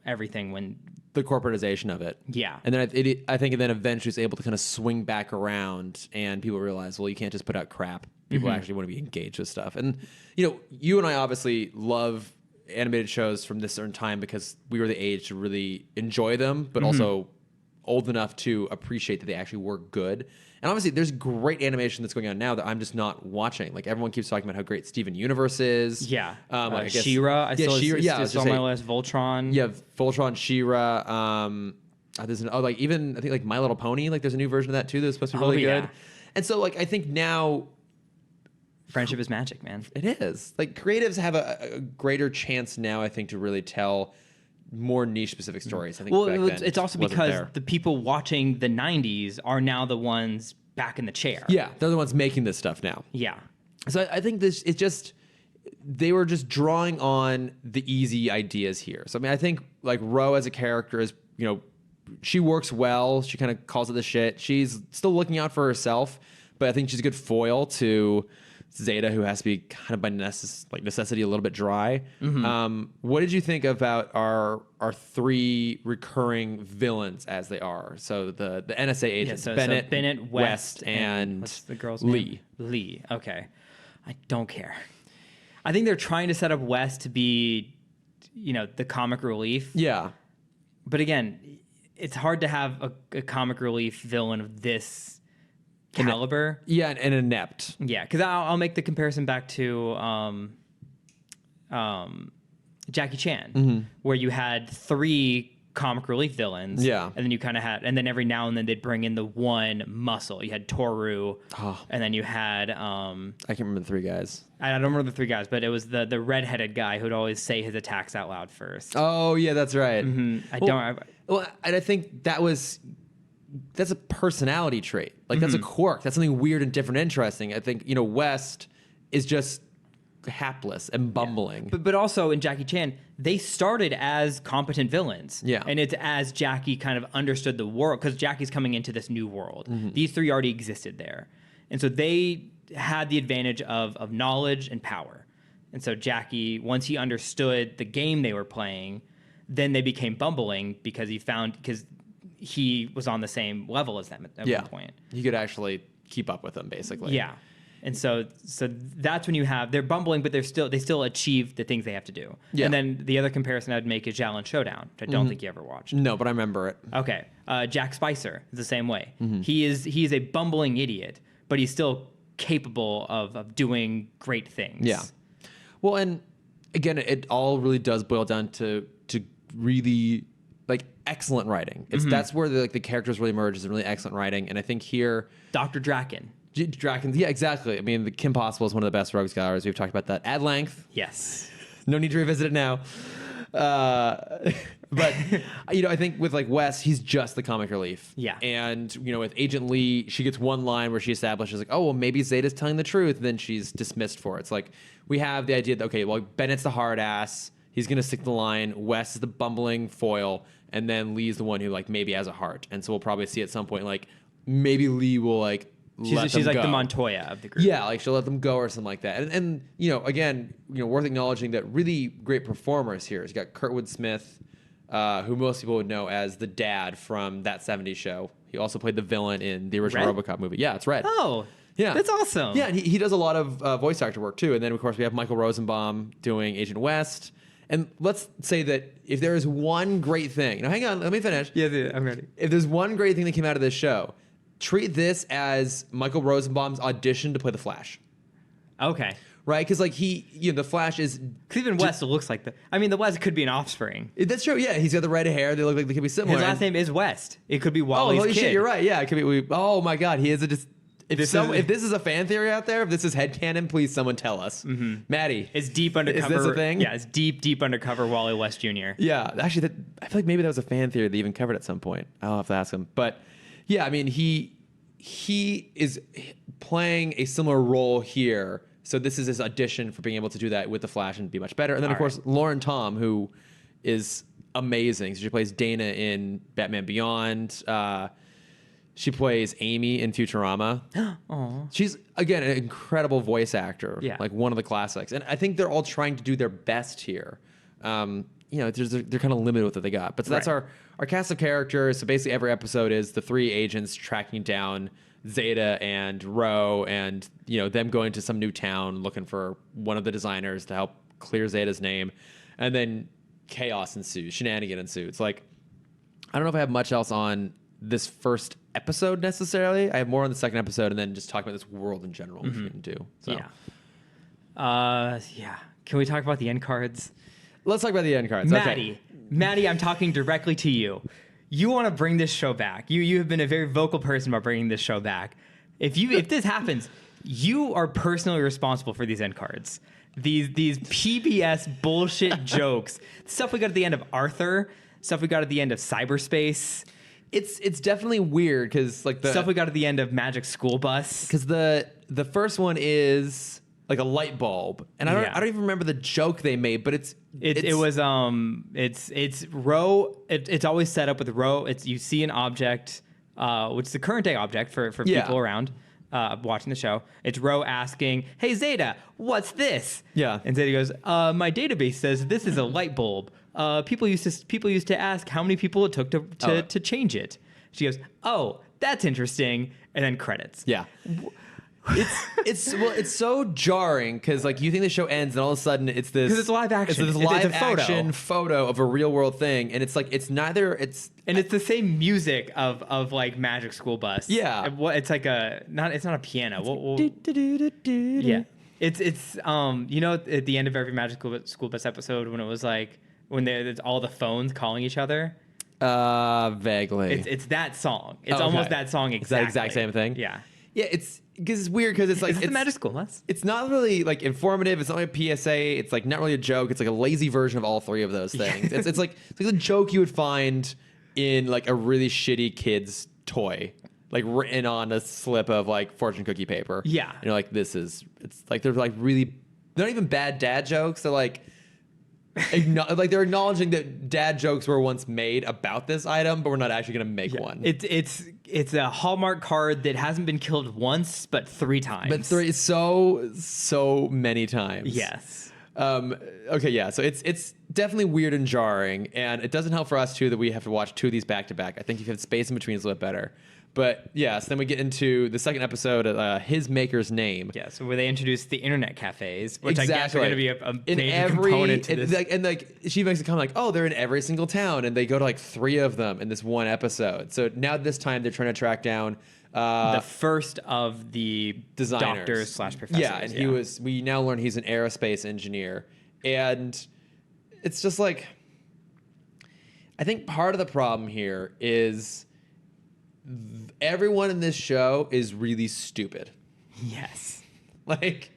everything when... The corporatization of it. Yeah. And then I think it then eventually is able to kind of swing back around and people realize, well, you can't just put out crap. People actually want to be engaged with stuff. And, you and I obviously love animated shows from this certain time because we were the age to really enjoy them, but also old enough to appreciate that they actually were good. And obviously, there's great animation that's going on now that I'm just not watching. Like, everyone keeps talking about how great Steven Universe is. Yeah. I guess, She-Ra. She-Ra. Yeah, it's on my list. Voltron. Yeah, Voltron, She-Ra. There's even I think like My Little Pony. Like, there's a new version of that too that's supposed to be really good. And so, like, I think now friendship is magic, man. It is. Like, creatives have a greater chance now, I think, to really tell more niche specific stories. I think it's also because the people watching the 90s are now the ones back in the chair. Yeah, they're the ones making this stuff now. Yeah. So I think they were just drawing on the easy ideas here. So I mean, I think like Ro as a character is, she works well. She kind of calls it the shit. She's still looking out for herself, but I think she's a good foil to Zeta, who has to be kind of by necessity a little bit dry. What did you think about our three recurring villains as they are? So the NSA agents, Bennett, West, and what's the girl's Lee. name? Lee. Okay, I don't care. I think they're trying to set up West to be, the comic relief. Yeah, but again, it's hard to have a comic relief villain of this caliber. And inept. Yeah, because I'll make the comparison back to Jackie Chan, where you had 3 comic relief villains. Yeah. And then you kind of had, and then every now and then they'd bring in the one muscle. You had Toru, and then you had I can't remember the 3 guys. I don't remember the 3 guys, but it was the redheaded guy who'd always say his attacks out loud first. Oh yeah, that's right. Well, and I think that's a personality trait. Like that's a quirk. That's something weird and different, and interesting. I think West is just hapless and bumbling. Yeah. But also in Jackie Chan, they started as competent villains. Yeah. And it's as Jackie kind of understood the world, because Jackie's coming into this new world. These 3 already existed there. And so they had the advantage of knowledge and power. And so Jackie, once he understood the game they were playing, then they became bumbling because he was on the same level as them at one point. He could actually keep up with them, basically. Yeah. And so that's when they're bumbling, but they still achieve the things they have to do. Yeah. And then the other comparison I'd make is Xiaolin Showdown, which I don't think you ever watched. No, but I remember it. Okay. Jack Spicer is the same way. He is a bumbling idiot, but he's still capable of doing great things. Yeah. Well, and again, it all really does boil down to really excellent writing. That's where the characters really emerge, is really excellent writing. And I think here, Dr. Draken. Draken, yeah, exactly. I mean, the Kim Possible is one of the best rogue scholars. We've talked about that at length. Yes. No need to revisit it now. But I think with Wes, he's just the comic relief. Yeah. And with Agent Lee, she gets one line where she establishes oh well, maybe Zeta's telling the truth. Then she's dismissed for it. It's we have the idea that okay, well, Bennett's the hard ass. He's gonna stick the line. Wes is the bumbling foil, and then Lee's the one who maybe has a heart. And so we'll probably see at some point maybe Lee will She's like go. the Montoya of the group. Yeah, she'll let them go or something like that. And again, worth acknowledging that really great performers here. You got Kurtwood Smith, who most people would know as the dad from That 70s Show. He also played the villain in the original RoboCop movie. Yeah, it's Red. Oh, yeah, that's awesome. Yeah, and he does a lot of voice actor work too. And then of course we have Michael Rosenbaum doing Agent West. And let's say that if there is one great thing, now hang on, let me finish. Yeah, I'm ready. If there's one great thing that came out of this show, treat this as Michael Rosenbaum's audition to play the Flash. Okay. Right? Because the Flash is... Even West looks like the West could be an offspring. That's true, yeah. He's got the red hair. They look like they could be similar. His last name is West. It could be Wally's holy kid. Shit, you're right. Yeah, it could be... Oh my God, he is a... If this is a fan theory out there, if this is headcanon, please someone tell us. Maddie. It's deep undercover. Is this a thing? Yeah, it's deep undercover Wally West Jr. Yeah, actually, I feel like maybe that was a fan theory they even covered at some point. I'll have to ask him. But yeah, I mean, he is playing a similar role here. So this is his audition for being able to do that with the Flash and be much better. And then, of course, Lauren Tom, who is amazing. So she plays Dana in Batman Beyond. She plays Amy in Futurama. She's, again, an incredible voice actor. Yeah. One of the classics. And I think they're all trying to do their best here. They're kind of limited with what they got. But so that's our cast of characters. So basically every episode is the 3 agents tracking down Zeta and Ro, and them going to some new town looking for one of the designers to help clear Zeta's name. And then chaos ensues, shenanigan ensues. I don't know if I have much else on this first episode necessarily. I have more on the second episode, and then just talk about this world in general, which we can do. So. Yeah. Can we talk about the end cards? Let's talk about the end cards. Maddie, I'm talking directly to you. You want to bring this show back. You have been a very vocal person about bringing this show back. If this happens, you are personally responsible for these end cards. These PBS bullshit jokes. Stuff we got at the end of Arthur. Stuff we got at the end of Cyberspace. It's definitely weird because the stuff we got at the end of Magic School Bus. Because the first one is like a light bulb, and I don't even remember the joke they made, but it's Ro. It's always set up with Ro. You see an object, which is the current day object for people around watching the show. It's Ro asking, "Hey Zeta, what's this?" Yeah, and Zeta goes, "My database says this is a light bulb. People used to ask how many people it took to change it." She goes, "Oh, that's interesting," and then credits. Yeah. It's so jarring because like you think the show ends and all of a sudden it's this because it's live action. It's this live action photo of a real world thing, and it's like it's the same music of like Magic School Bus. Yeah, it's like it's not a piano. Yeah, it's you know at the end of every Magic School Bus episode when it was like when there's all the phones calling each other. Vaguely. It's that song. It's almost that song exactly. It's that exact same thing. Yeah. Yeah, it's because it's weird because it's like it's the Magic School Bus. It's not really like informative. It's not like a PSA. It's like not really a joke. It's like a lazy version of all three of those things. It's like a joke you would find in like a really shitty kid's toy, like written on a slip of like fortune cookie paper. Yeah, and you're like, it's like they're like really they're not even bad dad jokes. They're like. Like they're acknowledging that dad jokes were once made about this item, but we're not actually going to make one. It's a Hallmark card that hasn't been killed once, but 3 times. But so many times. Yes. Okay. Yeah. So it's definitely weird and jarring, and it doesn't help for us too that we have to watch 2 of these back to back. I think if you have space in between, it's a little bit better. But yeah, so then we get into the second episode, his maker's name. Yeah, so where they introduce the internet cafes, which I guess are going to be a major component to this. And she makes it come like, oh, they're in every single town, and they go to like 3 of them in this one episode. So now this time they're trying to track down the first of the designers doctors/professors. Yeah, and we now learn he's an aerospace engineer, and it's just like, I think part of the problem here is. Everyone in this show is really stupid. Yes. Like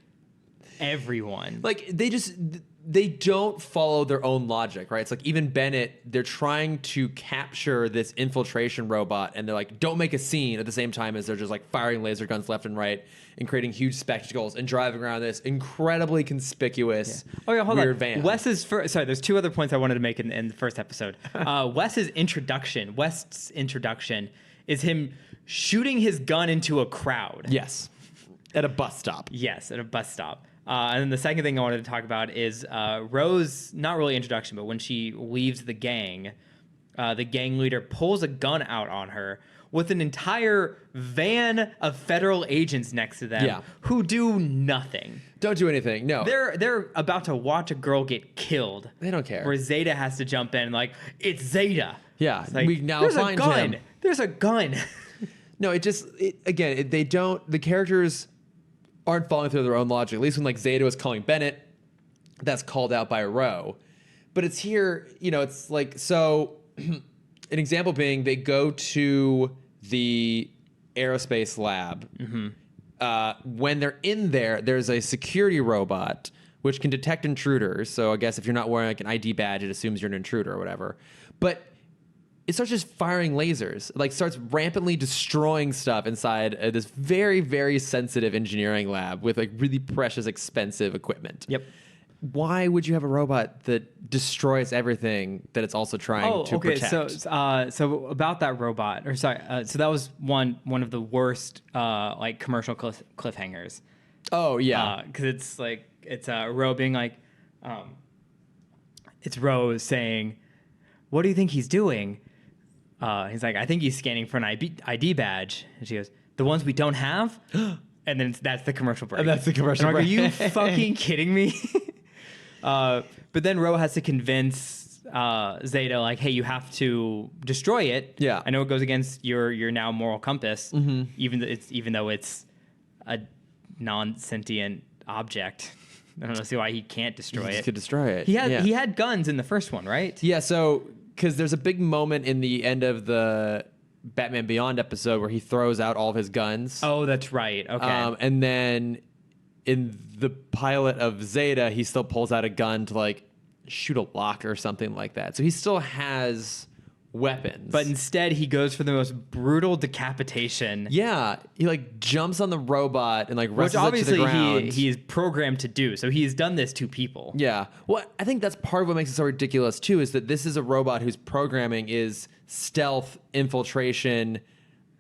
everyone. Like they don't follow their own logic, right? It's like even Bennett, they're trying to capture this infiltration robot and they're like, don't make a scene at the same time as they're just like firing laser guns left and right and creating huge spectacles and driving around this incredibly conspicuous weird van. There's 2 other points I wanted to make in the first episode. West's introduction is him shooting his gun into a crowd. Yes. At a bus stop. Yes, at a bus stop. And then the second thing I wanted to talk about is Rose, not really introduction, but when she leaves the gang leader pulls a gun out on her with an entire van of federal agents next to them who do nothing. Don't do anything, no. They're about to watch a girl get killed. They don't care. Where Zeta has to jump in like, it's Zeta. Yeah, like, we now find him. There's a gun. No, they don't, the characters aren't following through their own logic. At least when like Zeta was calling Bennett, that's called out by Ro. But it's here, it's like, so an example being they go to the aerospace lab. Mm-hmm. When they're in there, there's a security robot which can detect intruders. So I guess if you're not wearing like an ID badge, it assumes you're an intruder or whatever. But it starts just firing lasers, like starts rampantly destroying stuff inside this very, very sensitive engineering lab with like really precious, expensive equipment. Yep. Why would you have a robot that destroys everything that it's also trying to protect? So about that robot, so that was one of the worst like commercial cliffhangers. Oh yeah, because it's Ro being like, it's Ro saying, "What do you think he's doing?" He's like, "I think he's scanning for an ID badge." And she goes, "The ones we don't have?" And then that's the commercial break. And that's the commercial break. Are you fucking kidding me? But then Ro has to convince Zeta, like, "Hey, you have to destroy it." Yeah, I know it goes against your now moral compass, even though it's a non-sentient object. I don't see why he can't destroy it. He could destroy it. He had guns in the first one, right? Yeah. So because there's a big moment in the end of the Batman Beyond episode where he throws out all of his guns. Oh, that's right. Okay. And then in the pilot of Zeta, he still pulls out a gun to like shoot a lock or something like that. So he still has weapons. But instead, he goes for the most brutal decapitation. Yeah, he like jumps on the robot and like Which wrestles it to the obviously ground. he is programmed to do. So he's done this to people. Yeah. Well, I think that's part of what makes it so ridiculous too, is that this is a robot whose programming is stealth, infiltration.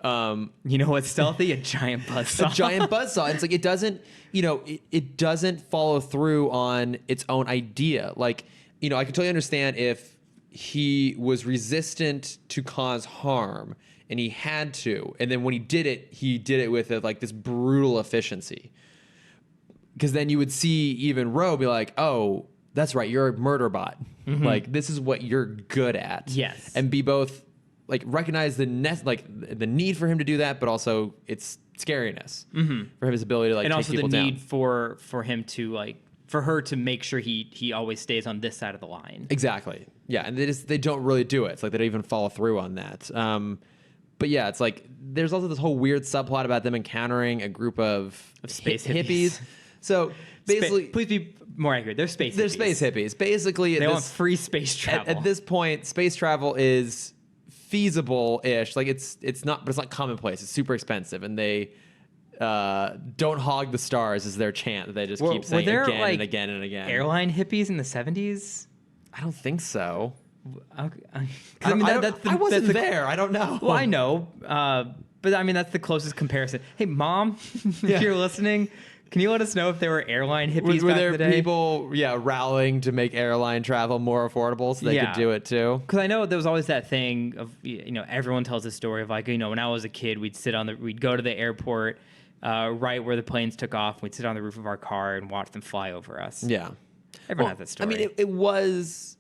You know what's stealthy? A giant buzzsaw. A giant buzzsaw. It's like it doesn't, it doesn't follow through on its own idea. Like, I can totally understand if he was resistant to cause harm and he had to, and then when he did it with like this brutal efficiency. Because then you would see even Ro be like, oh, that's right, you're a murder bot. Mm-hmm. Like, this is what you're good at. Yes. And be both like recognize the the need for him to do that, but also its scariness for his ability to like and take also people the down. need for him to like for her to make sure he always stays on this side of the line. Exactly. Yeah, and they don't really do it. It's like they don't even follow through on that. But yeah, it's like there's also this whole weird subplot about them encountering a group of space hippies. So basically, please be more accurate. They're space. They're hippies. space hippies. Basically, they want free space travel. At this point, space travel is feasible-ish. Like it's not, but it's not commonplace. It's super expensive, and they don't hog the stars is their chant that they just keep saying there, again like, and again and again. Airline hippies in the 70s? I don't think so. I wasn't there. I don't know. Well, I know, but I mean that's the closest comparison. Hey, Mom, if you're listening, can you let us know if there were airline hippies Were back there in the day? people, rallying to make airline travel more affordable so they could do it too? Because I know there was always that thing of everyone tells the story of like when I was a kid we'd go to the airport right where the planes took off. We'd sit on the roof of our car and watch them fly over us. Yeah, everyone has that story. I mean, it was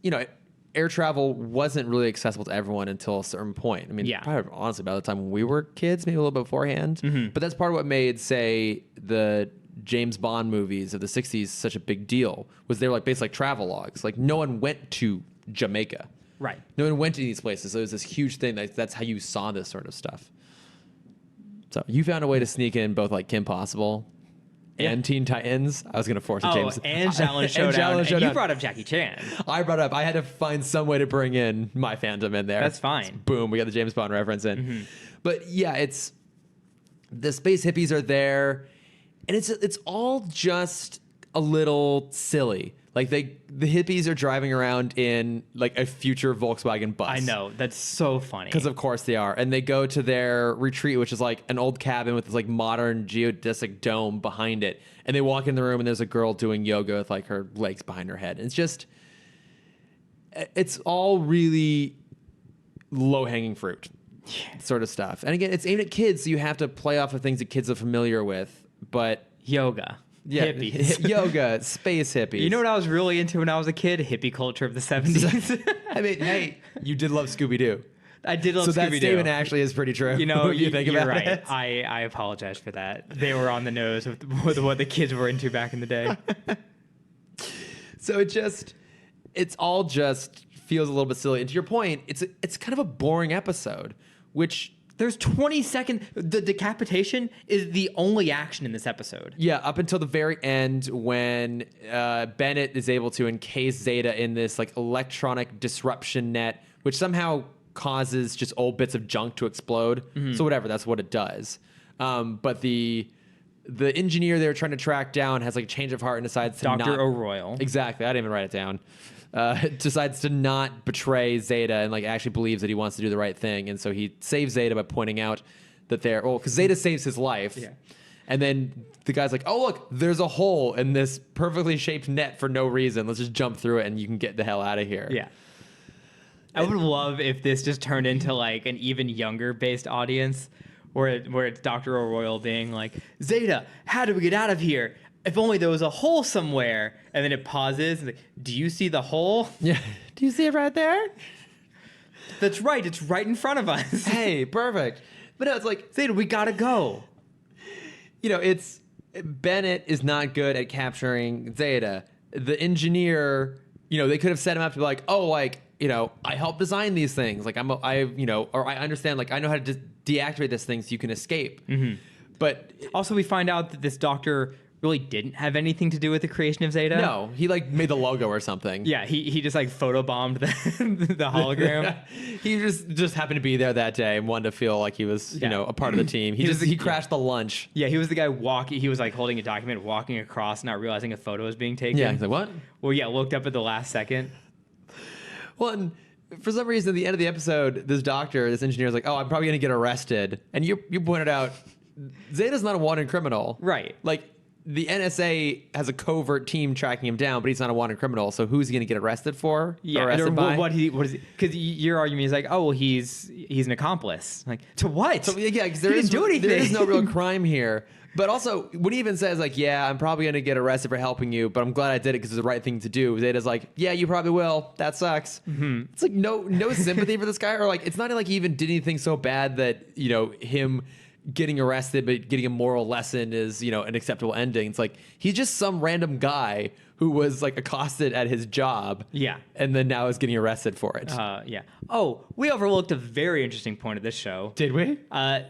air travel wasn't really accessible to everyone until a certain point. I mean, probably, honestly, by the time we were kids, maybe a little bit beforehand. Mm-hmm. But that's part of what made, say, the James Bond movies of the 60s such a big deal, was they were like basically like travel logs. Like no one went to Jamaica. Right. No one went to these places. So it was this huge thing. That's how you saw this sort of stuff. So you found a way to sneak in both like Kim Possible and Teen Titans. I was going to force a James. And Shaolin Showdown. And you brought up Jackie Chan. I brought up. I had to find some way to bring in my fandom in there. That's fine. Boom, we got the James Bond reference in. Mm-hmm. But yeah, it's the space hippies are there, and it's all just a little silly. Like the hippies are driving around in like a future Volkswagen bus. I know, that's so funny. Because of course they are. And they go to their retreat, which is like an old cabin with this like modern geodesic dome behind it. And they walk in the room and there's a girl doing yoga with like her legs behind her head. And it's all really low-hanging fruit sort of stuff. And again, it's aimed at kids, so you have to play off of things that kids are familiar with. But yoga. Yeah, hippies. Yoga, space hippies. You know what I was really into when I was a kid? Hippie culture of the 70s. I mean, hey, you did love Scooby-Doo. I did love Scooby-Doo. So that statement actually is pretty true. You think you're about right. it. I apologize for that. They were on the nose with what the kids were into back in the day. So it's all just feels a little bit silly. And to your point, it's kind of a boring episode, which... There's 20 seconds. The decapitation is the only action in this episode. Yeah, up until the very end when Bennett is able to encase Zeta in this like electronic disruption net, which somehow causes just old bits of junk to explode. Mm-hmm. So whatever, that's what it does. But the engineer they were trying to track down has like a change of heart and decides to Dr. O'Royal. Exactly. I didn't even write it down. Decides to not betray Zeta and like actually believes that he wants to do the right thing, and so he saves Zeta by pointing out that because Zeta saves his life, and then the guy's like, "Oh look, there's a hole in this perfectly shaped net for no reason. Let's just jump through it, and you can get the hell out of here." Yeah, I would love if this just turned into like an even younger based audience, where it's Dr. O'Royal being like, "Zeta, how do we get out of here? If only there was a hole somewhere." And then it pauses. And like, do you see the hole? Yeah. Do you see it right there? That's right. It's right in front of us. Hey, perfect. But no, it's like, Zeta, we gotta go. It's Bennett is not good at capturing Zeta. The engineer, they could have set him up to be like, oh, like, I helped design these things. Like or I understand, like I know how to deactivate this thing so you can escape. Mm-hmm. But also we find out that this doctor really didn't have anything to do with the creation of Zeta. No, he like made the logo or something. Yeah, he just like photobombed the hologram. He just happened to be there that day and wanted to feel like he was, you know, a part of the team. He crashed the lunch. Yeah, he was the guy walking. He was like holding a document, walking across, not realizing a photo was being taken. Yeah, he's like, what? Well, yeah, looked up at the last second. Well, and for some reason, at the end of the episode, this engineer is like, oh, I'm probably going to get arrested. And you pointed out, Zeta's not a wanted criminal. Right. Like, the NSA has a covert team tracking him down, but he's not a wanted criminal. So who's he going to get arrested for? Yeah. Arrested by? What is he? Because your argument is like, oh, well, he's an accomplice. Like, to what? So, yeah, because he didn't do anything. There is no real crime here. But also, when he even says, like, yeah, I'm probably going to get arrested for helping you, but I'm glad I did it because it's the right thing to do. Zeta's like, yeah, you probably will. That sucks. Mm-hmm. It's like no sympathy for this guy. Or like, it's not like he even did anything so bad that, you know, him getting arrested but getting a moral lesson is, you know, an acceptable ending. It's like he's just some random guy who was like accosted at his job. Yeah. And then now is getting arrested for it. Yeah. Oh, we overlooked a very interesting point of this show. Did we?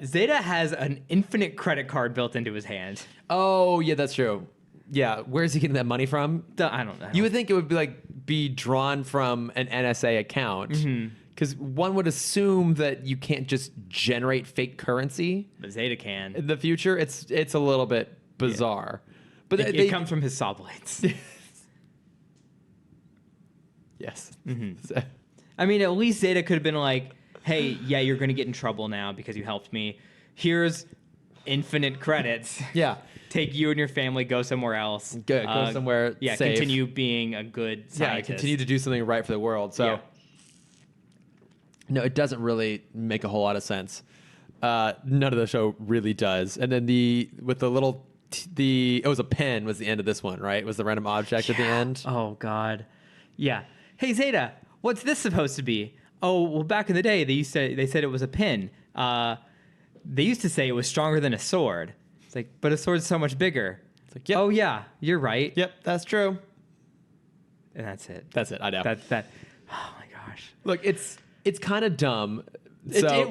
Zeta has an infinite credit card built into his hand. Oh, yeah, that's true. Yeah. Where's he getting that money from? I don't know. You would think it would be drawn from an NSA account. Mm-hmm. Because one would assume that you can't just generate fake currency. But Zeta can. In the future, it's a little bit bizarre. Yeah. But it comes from his saw blades. Yes. Mm-hmm. I mean, at least Zeta could have been like, hey, yeah, you're going to get in trouble now because you helped me. Here's infinite credits. Yeah. Take you and your family, go somewhere else. Good. Go somewhere safe. Continue being a good scientist. Yeah, continue to do something right for the world. So. Yeah. No, it doesn't really make a whole lot of sense. None of the show really does. And then it was a pen was the end of this one, right? It was the random object at the end. Oh God, yeah. Hey Zeta, what's this supposed to be? Oh well, back in the day they said it was a pin. They used to say it was stronger than a sword. It's like, but a sword's so much bigger. It's like, yep. Oh yeah, you're right. Yep, that's true. And that's it. That's it. I know. That. Oh my gosh. Look, it's kind of dumb.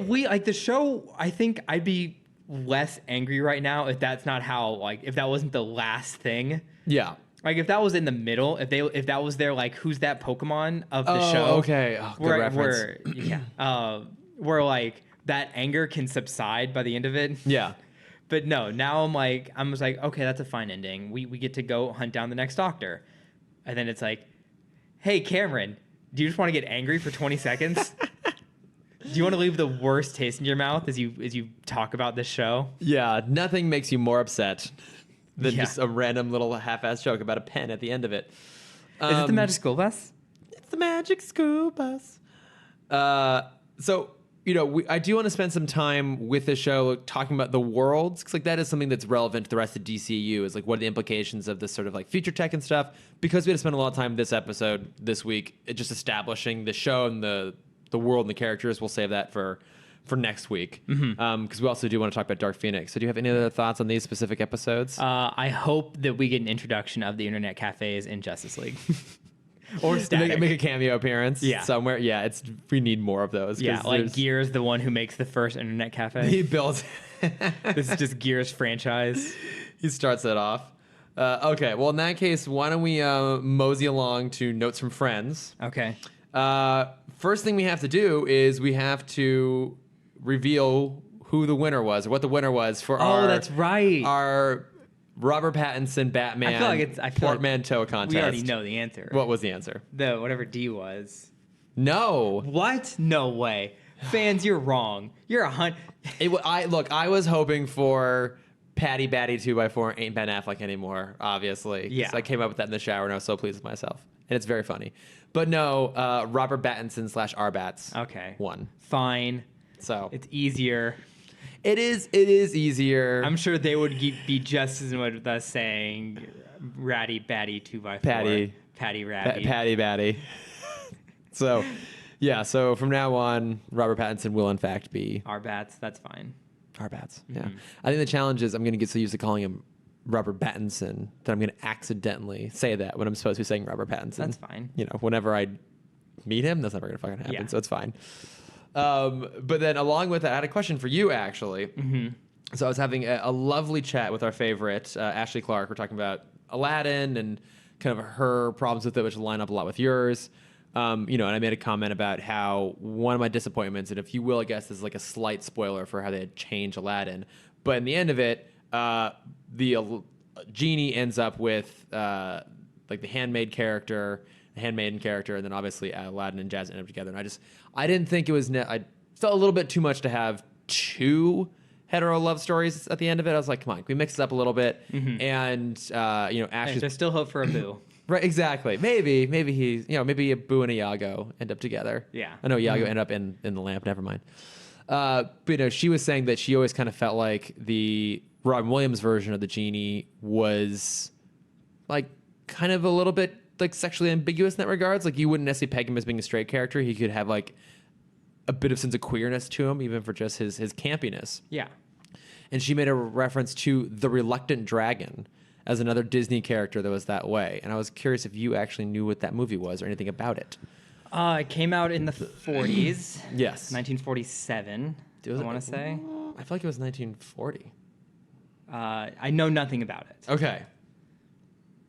We like the show. I think I'd be less angry right now if that's not how, like, if that wasn't the last thing. Yeah. Like if that was in the middle, if that was their like, who's that Pokemon of the show? Okay. Oh, good reference. Where like that anger can subside by the end of it. Yeah. But no, now I'm just like, okay, that's a fine ending. We get to go hunt down the next doctor, and then it's like, hey Cameron, do you just want to get angry for 20 seconds? Do you want to leave the worst taste in your mouth as you talk about this show? Yeah, nothing makes you more upset than just a random little half-assed joke about a pen at the end of it. Is it the Magic School Bus? It's the Magic School Bus. So, you know, I do want to spend some time with the show talking about the worlds, because like that is something that's relevant to the rest of DCU. Is like what are the implications of this sort of like future tech and stuff? Because we had to spend a lot of time this episode this week just establishing the show and the world and the characters. We'll save that for next week, because we also do want to talk about Dark Phoenix. So do you have any other thoughts on these specific episodes? I hope that we get an introduction of the internet cafes in Justice League. Or Static. Make a cameo appearance somewhere. Yeah, we need more of those. Yeah, like Gears, the one who makes the first internet cafe. He built. This is just Gears franchise. He starts it off. Okay, well in that case, why don't we mosey along to Notes from Friends? Okay. First thing we have to do is we have to reveal who the winner was, or what the winner was for that's right. Our Robert Pattinson Batman portmanteau contest. We already know the answer. What was the answer? The whatever D was. No. What? No way. Fans, you're wrong. You're a hunt. I was hoping for Patty Batty 2x4 ain't Ben Affleck anymore, obviously. Yeah. I came up with that in the shower and I was so pleased with myself. And it's very funny. But no, Robert Pattinson / Arbats. Okay. Won. Fine. So it's easier. It is easier. I'm sure they would be just as much with us saying Ratty Batty 2x4. Patty Ratty. Patty Batty. So, yeah. So from now on, Robert Pattinson will in fact be Arbats. That's fine. Arbats. Yeah. Mm-hmm. I think the challenge is I'm going to get so used to calling him Robert Pattinson that I'm going to accidentally say that when I'm supposed to be saying Robert Pattinson. That's fine. You know, whenever I meet him, that's never going to fucking happen. Yeah. So it's fine. But then along with that, I had a question for you actually. Mm-hmm. So I was having a lovely chat with our favorite, Ashley Clark. We're talking about Aladdin and kind of her problems with it, which line up a lot with yours. And I made a comment about how one of my disappointments, and if you will, I guess this is like a slight spoiler for how they had changed Aladdin. But in the end of it, the genie ends up with like the handmaiden character, and then obviously Aladdin and Jasmine end up together. And I didn't think it was. I felt a little bit too much to have two hetero love stories at the end of it. I was like, come on, can we mix it up a little bit? Mm-hmm. And Ashley's there's still hope for a Boo. Right, exactly. Maybe he's maybe a Boo and a Iago end up together. Yeah, I know Iago ended up in the lamp. Never mind. But she was saying that she always kind of felt like the Robin Williams version of the genie was like kind of a little bit like sexually ambiguous in that regards. Like you wouldn't necessarily peg him as being a straight character. He could have like a bit of sense of queerness to him, even for just his campiness. Yeah. And she made a reference to the Reluctant Dragon as another Disney character that was that way. And I was curious if you actually knew what that movie was or anything about it. It came out in the 40s. Yes. 1947, I want to say. I feel like it was 1940. I know nothing about it. Okay.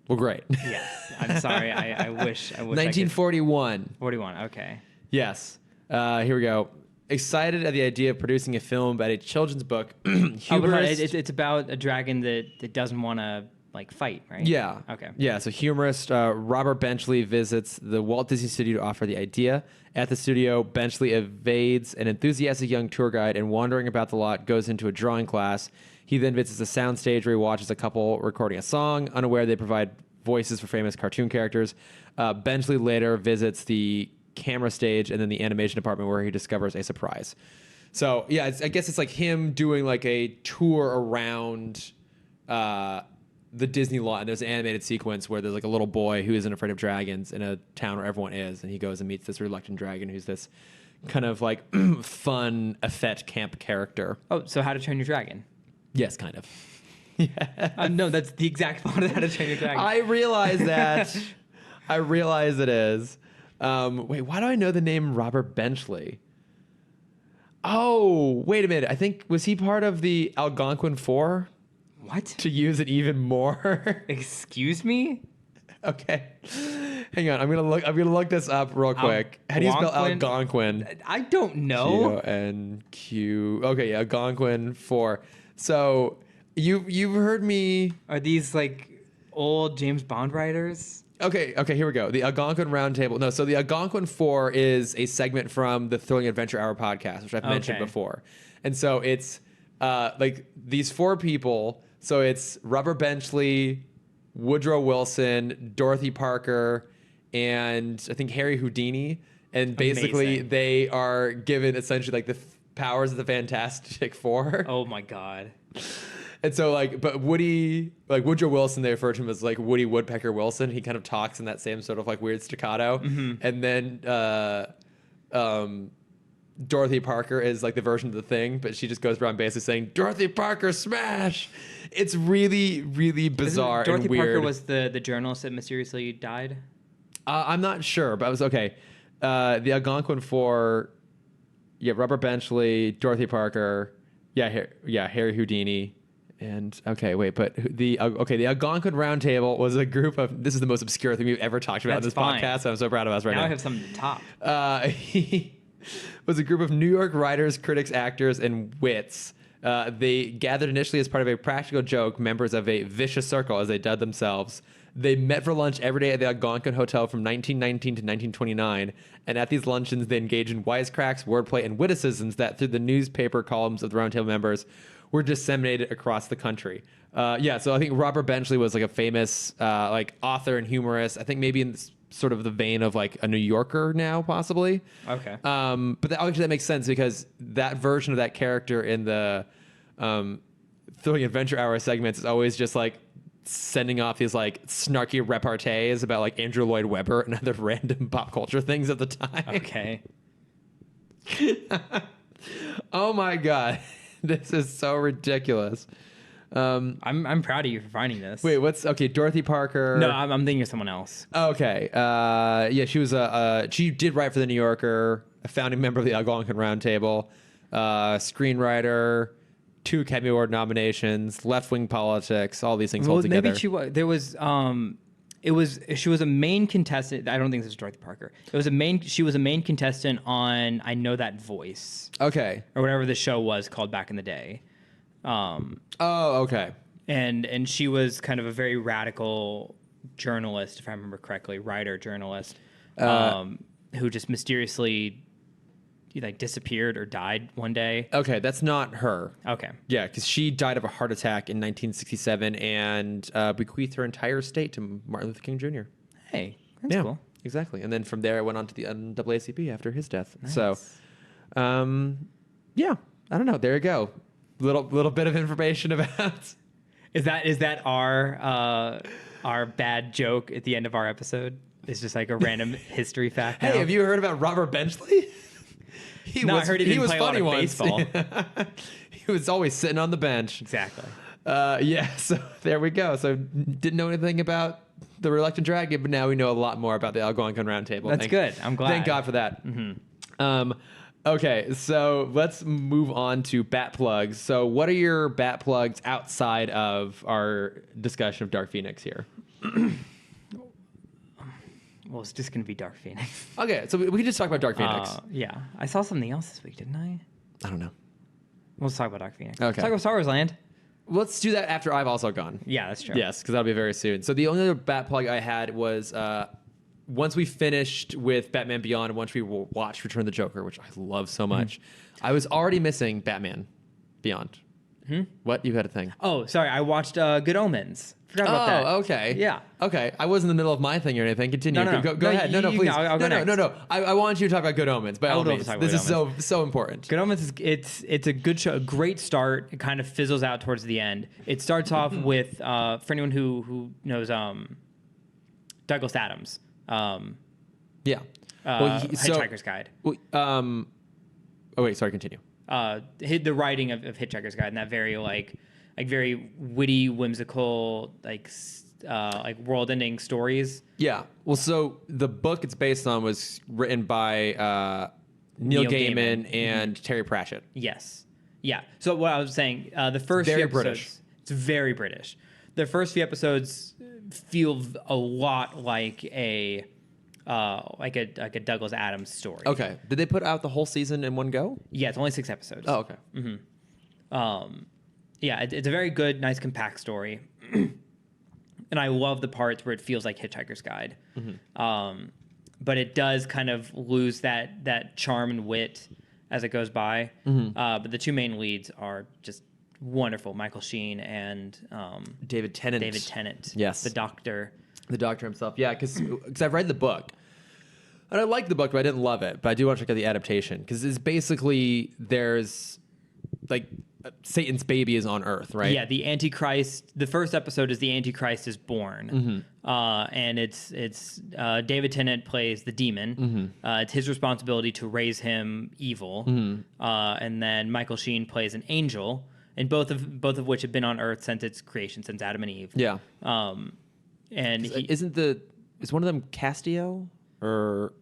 Well, great. Yes. I'm sorry. I wish 1941. 41, okay. Yes. Here we go. Excited at the idea of producing a film about a children's book. It's about a dragon that doesn't want to like fight, right? Yeah. Okay. Yeah. So humorist Robert Benchley visits the Walt Disney Studio to offer the idea. At the studio, Benchley evades an enthusiastic young tour guide and, wandering about the lot, goes into a drawing class. He then visits a soundstage where he watches a couple recording a song. Unaware they provide voices for famous cartoon characters. Benchley later visits the camera stage and then the animation department where he discovers a surprise. So yeah, I guess it's like him doing like a tour around the Disney lot, and there's an animated sequence where there's like a little boy who isn't afraid of dragons in a town where everyone is, and he goes and meets this reluctant dragon who's this kind of like fun effete camp character. Oh, so How to Train Your Dragon? Yes, kind of. Yeah. No, that's the exact plot of How to Train Your Dragon. I realize that. I realize it is. Wait, why do I know the name Robert Benchley? Oh, wait a minute. I think, was he part of the Algonquin 4? What? To use it even more? Excuse me? Okay. Hang on. I'm gonna look this up real quick. How do you spell Algonquin? I don't know. Q-O-N-Q. Okay, yeah, Algonquin 4. So you've heard me. Are these like old James Bond writers? Okay, here we go. The Algonquin Roundtable. No, so the Algonquin 4 is a segment from the Thrilling Adventure Hour podcast, which I've mentioned before. And so it's like these four people. So it's Robert Benchley, Woodrow Wilson, Dorothy Parker, and I think Harry Houdini. And basically they are given essentially like the powers of the Fantastic Four. Oh my God. And so, like, but Woodrow Wilson, they refer to him as like Woody Woodpecker Wilson. He kind of talks in that same sort of like weird staccato. Mm-hmm. And then Dorothy Parker is like the version of the Thing, but she just goes around basically saying, "Dorothy Parker, smash!" It's really, really bizarre and weird. Dorothy Parker was the journalist that mysteriously died? I'm not sure, but I was okay. The Algonquin 4, Robert Benchley, Dorothy Parker, Harry Houdini. And the Algonquin Roundtable was a group of. This is the most obscure thing we've ever talked about in this podcast. I'm so proud of us right now. Now I have something to top. He was a group of New York writers, critics, actors, and wits. They gathered initially as part of a practical joke, members of a vicious circle, as they dubbed themselves. They met for lunch every day at the Algonquin Hotel from 1919 to 1929, and at these luncheons, they engaged in wisecracks, wordplay, and witticisms that, through the newspaper columns of the Roundtable members, were disseminated across the country. So I think Robert Benchley was like a famous like author and humorist. I think maybe in sort of the vein of like a New Yorker now, possibly. Okay. But actually that makes sense because that version of that character in the Thrilling Adventure Hour segments is always just like sending off these like snarky repartees about like Andrew Lloyd Webber and other random pop culture things at the time. Okay. Oh my God. This is so ridiculous. I'm proud of you for finding this. Wait, Dorothy Parker? No, I'm thinking of someone else. Okay. She was she did write for the New Yorker, a founding member of the Algonquin Roundtable, screenwriter, 2 Academy Award nominations, left-wing politics, all these things all together. Maybe she was. There was. She was a main contestant. I don't think this is Dorothy Parker. She was a main contestant on I Know That Voice. Okay. Or whatever the show was called back in the day. Okay. And she was kind of a very radical journalist, if I remember correctly, writer journalist, who just mysteriously disappeared or died one day. Okay, that's not her. Okay. Yeah, because she died of a heart attack in 1967 and bequeathed her entire estate to Martin Luther King Jr. Hey, that's cool. Exactly. And then from there, it went on to the NAACP after his death. Nice. So, yeah, I don't know. There you go. Little bit of information about. Is that our bad joke at the end of our episode? It's just like a random history fact. Hey, have you heard about Robert Benchley? I heard he didn't play a lot of baseball. He was always sitting on the bench. Exactly. So there we go. So didn't know anything about the Reluctant Dragon, but now we know a lot more about the Algonquin Round Table. That's good. I'm glad. Thank God for that. Mm-hmm. Okay, so let's move on to bat plugs. So what are your bat plugs outside of our discussion of Dark Phoenix here? Well, it's just going to be Dark Phoenix. Okay, so we can just talk about Dark Phoenix. Yeah. I saw something else this week, didn't I? I don't know. Let's talk about Dark Phoenix. Okay. Let's talk about Star Wars Land. Let's do that after I've also gone. Yeah, that's true. Yes, because that'll be very soon. So the only other bat plug I had was once we finished with Batman Beyond and once we watched Return of the Joker, which I love so much, I was already missing Batman Beyond. What? You had a thing. Oh, sorry. I watched Good Omens. Forgot about that. Oh, okay. Yeah. Okay. I was in the middle of my thing or anything. Continue. No. Go ahead. No, please. I'll go next. No. I want you to talk about Good Omens. By all means. This is so important. Good Omens it's a good show, a great start. It kind of fizzles out towards the end. It starts off with for anyone who knows Douglas Adams. Yeah. Hitchhiker's Guide. Oh wait, sorry. Continue. The writing of Hitchhiker's Guide and that very very witty, whimsical, world-ending stories. Yeah. Well, so the book it's based on was written by Neil Gaiman and Terry Pratchett. Yes. Yeah. So what I was saying, the first few episodes, British. It's very British. The first few episodes feel a lot like a Douglas Adams story. Okay. Did they put out the whole season in one go? Yeah, it's only 6 episodes. Oh, okay. Yeah, it's a very good, nice, compact story. And I love the parts where it feels like Hitchhiker's Guide. But it does kind of lose that charm and wit as it goes by. But the 2 main leads are just wonderful, Michael Sheen and David Tennant. Yes. The Doctor. The Doctor himself. Yeah, because I've read the book. And I like the book, but I didn't love it. But I do want to check out the adaptation. Because it's basically, there's Satan's baby is on Earth, right? Yeah, the Antichrist. The first episode is the Antichrist is born, and it's David Tennant plays the demon. It's his responsibility to raise him evil, and then Michael Sheen plays an angel, and both of which have been on Earth since its creation, since Adam and Eve. Yeah. And is one of them Castiel or?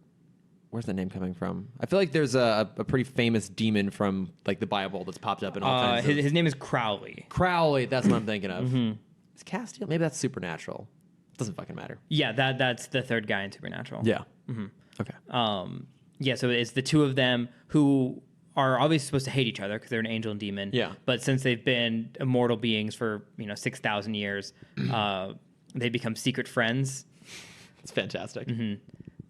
Where's that name coming from? I feel like there's a pretty famous demon from the Bible that's popped up in all kinds of... His name is Crowley. Crowley, that's what I'm thinking of. Is Castiel? Maybe that's Supernatural. It doesn't fucking matter. Yeah, that's the third guy in Supernatural. Yeah. Okay. Yeah, so it's the 2 of them who are obviously supposed to hate each other because they're an angel and demon. Yeah. But since they've been immortal beings for 6,000 years, they become secret friends. It's fantastic.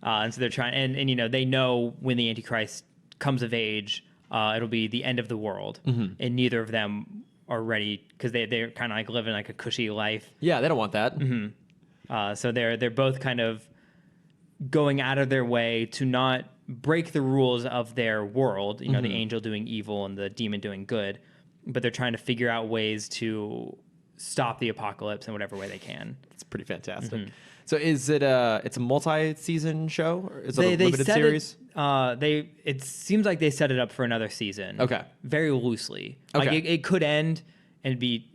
And so they're trying, and they know when the Antichrist comes of age, it'll be the end of the world, and neither of them are ready because they're kind of living a cushy life. Yeah, they don't want that. So they're both kind of going out of their way to not break the rules of their world. The angel doing evil and the demon doing good, but they're trying to figure out ways to stop the apocalypse in whatever way they can. It's pretty fantastic. So is it it's a multi-season show or is it a limited series? It seems like they set it up for another season. Okay. Very loosely. Okay. It could end and be,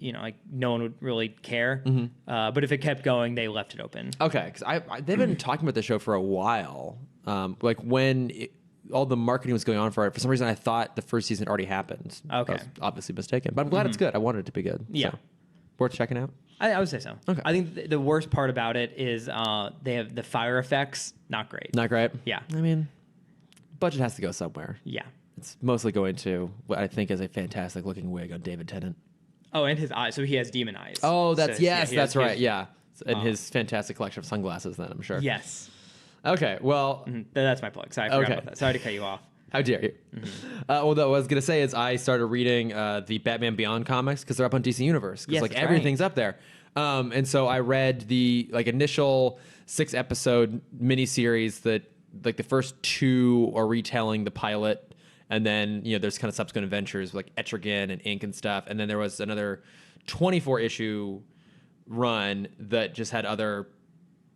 no one would really care. But if it kept going, they left it open. Okay, because they've been talking about the show for a while. When all the marketing was going on for it, for some reason I thought the first season already happened. Okay. I was obviously mistaken, but I'm glad it's good. I wanted it to be good. Yeah. So, worth checking out. I would say so. Okay. I think the worst part about it is they have the fire effects. Not great. Not great. Yeah. I mean, budget has to go somewhere. Yeah. It's mostly going to what I think is a fantastic looking wig on David Tennant. Oh, and his eyes. So he has demon eyes. Oh, So, that's right. Yeah. And his fantastic collection of sunglasses then, I'm sure. Yes. Okay, well. That's my plug. Sorry, I forgot about that. Sorry to cut you off. How dare you? Well, what I was going to say is I started reading the Batman Beyond comics because they're up on DC Universe. Because Yes, that's everything's up there. And so I read the initial 6-episode miniseries that the first 2 are retelling the pilot. And then, there's kind of subsequent adventures like Etrigan and Ink and stuff. And then there was another 24-issue run that just had other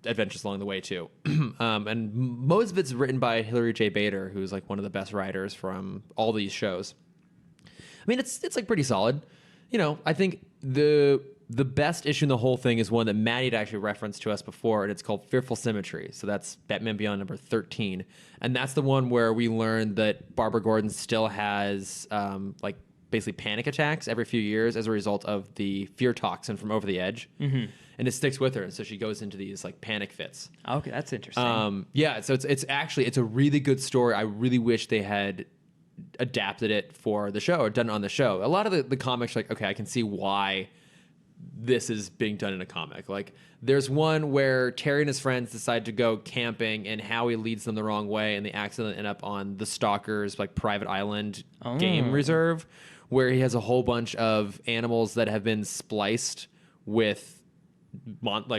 adventures along the way too. And most of it's written by Hilary J. Bader, who's one of the best writers from all these shows. I mean, it's pretty solid. I think the best issue in the whole thing is one that Maddie had actually referenced to us before, and it's called Fearful Symmetry. So that's Batman Beyond number 13. And that's the one where we learned that Barbara Gordon still has basically panic attacks every few years as a result of the fear toxin from Over the Edge. Mm-hmm. And it sticks with her, and so she goes into these panic fits. Okay, that's interesting. Yeah, so it's a really good story. I really wish they had adapted it for the show or done it on the show. A lot of the comics are okay, I can see why this is being done in a comic. There's one where Terry and his friends decide to go camping, and Howie leads them the wrong way, and they accidentally end up on the Stalker's private island game reserve, where he has a whole bunch of animals that have been spliced with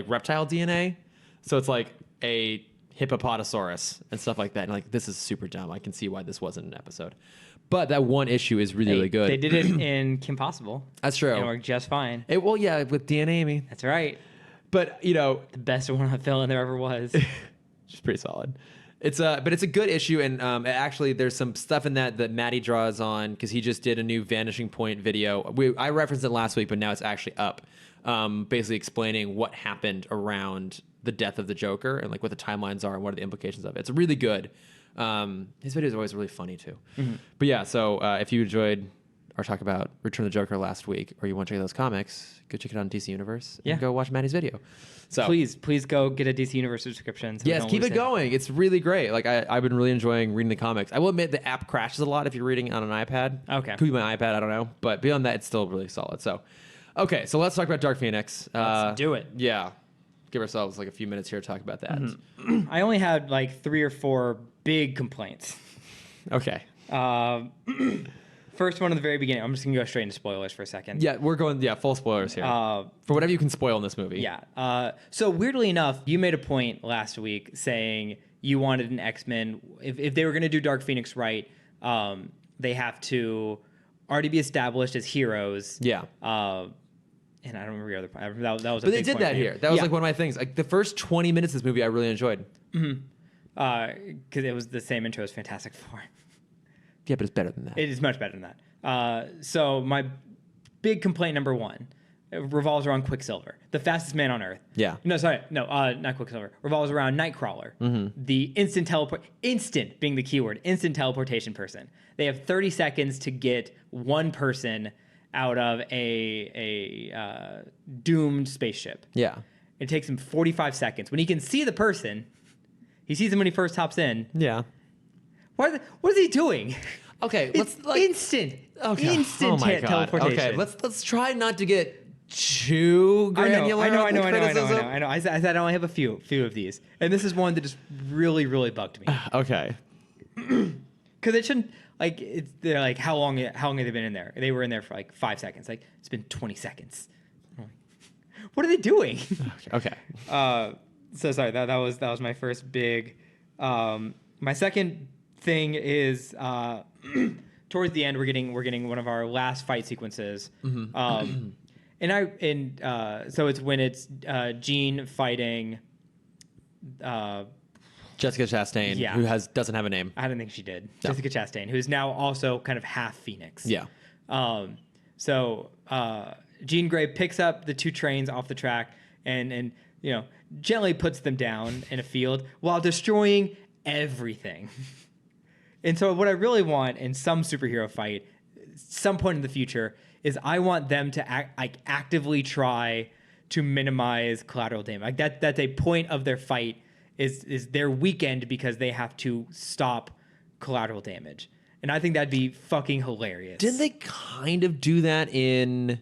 reptile DNA. So it's a hippopotasaurus and stuff like that. And this is super dumb. I can see why this wasn't an episode. But that one issue is really good. They did it in Kim Possible. That's true. And it worked just fine. Well, yeah, with DNA Amy. That's right. But, the best one villain there ever was. Just pretty solid. But it's a good issue, and actually there's some stuff in that Maddie draws on because he just did a new Vanishing Point video. I referenced it last week, but now it's actually up. Basically explaining what happened around the death of the Joker and what the timelines are and what are the implications of it. It's really good. His videos are always really funny too. Mm-hmm. But yeah, so if you enjoyed our talk about Return of the Joker last week, or you want to check out those comics, go check it out on DC Universe. And go watch Maddie's video. So please go get a DC Universe subscription. So yes, keep it going. It's really great. I've been really enjoying reading the comics. I will admit the app crashes a lot if you're reading on an iPad. Okay, could be my iPad. I don't know, but beyond that, it's still really solid. So. Okay, so let's talk about Dark Phoenix. Let's do it. Yeah. Give ourselves a few minutes here to talk about that. Mm-hmm. I only had 3 or 4 big complaints. Okay. First one at the very beginning. I'm just going to go straight into spoilers for a second. Yeah, we're going full spoilers here. For whatever you can spoil in this movie. Yeah. So weirdly enough, you made a point last week saying you wanted an X-Men. If they were going to do Dark Phoenix right, they have to already be established as heroes. Yeah. And I don't remember the other part. That was a But big they did that here. That was one of my things. The first 20 minutes of this movie I really enjoyed. Mm-hmm. Because it was the same intro as Fantastic Four. Yeah, but it's better than that. It is much better than that. So my big complaint number 1 revolves around Quicksilver, the fastest man on Earth. Yeah. Not Quicksilver. Revolves around Nightcrawler, the instant being the keyword, instant teleportation person. They have 30 seconds to get one person out of a doomed spaceship. Yeah. It takes him 45 seconds. When he can see the person, he sees him when he first hops in. Yeah. What is he doing? Okay, it's instant. Okay. Instant teleportation. Okay, let's try not to get too granular. I know. I said I only have a few of these, and this is one that just really, really bugged me. Okay. Because it shouldn't they're how long have they been in there? They were in there for 5 seconds. It's been 20 seconds. What are they doing? Okay. So sorry. That was my first big. My second thing is towards the end we're getting one of our last fight sequences. Mm-hmm. So it's when it's Jean fighting Jessica Chastain, who doesn't have a name. I don't think she did. No. Jessica Chastain, who's now also kind of half Phoenix. Yeah. So Jean Grey picks up the 2 trains off the track and gently puts them down in a field while destroying everything. And so what I really want in some superhero fight, some point in the future, is I want them to actively try to minimize collateral damage. Like that's a point of their fight is their weekend because they have to stop collateral damage. And I think that'd be fucking hilarious. Didn't they kind of do that in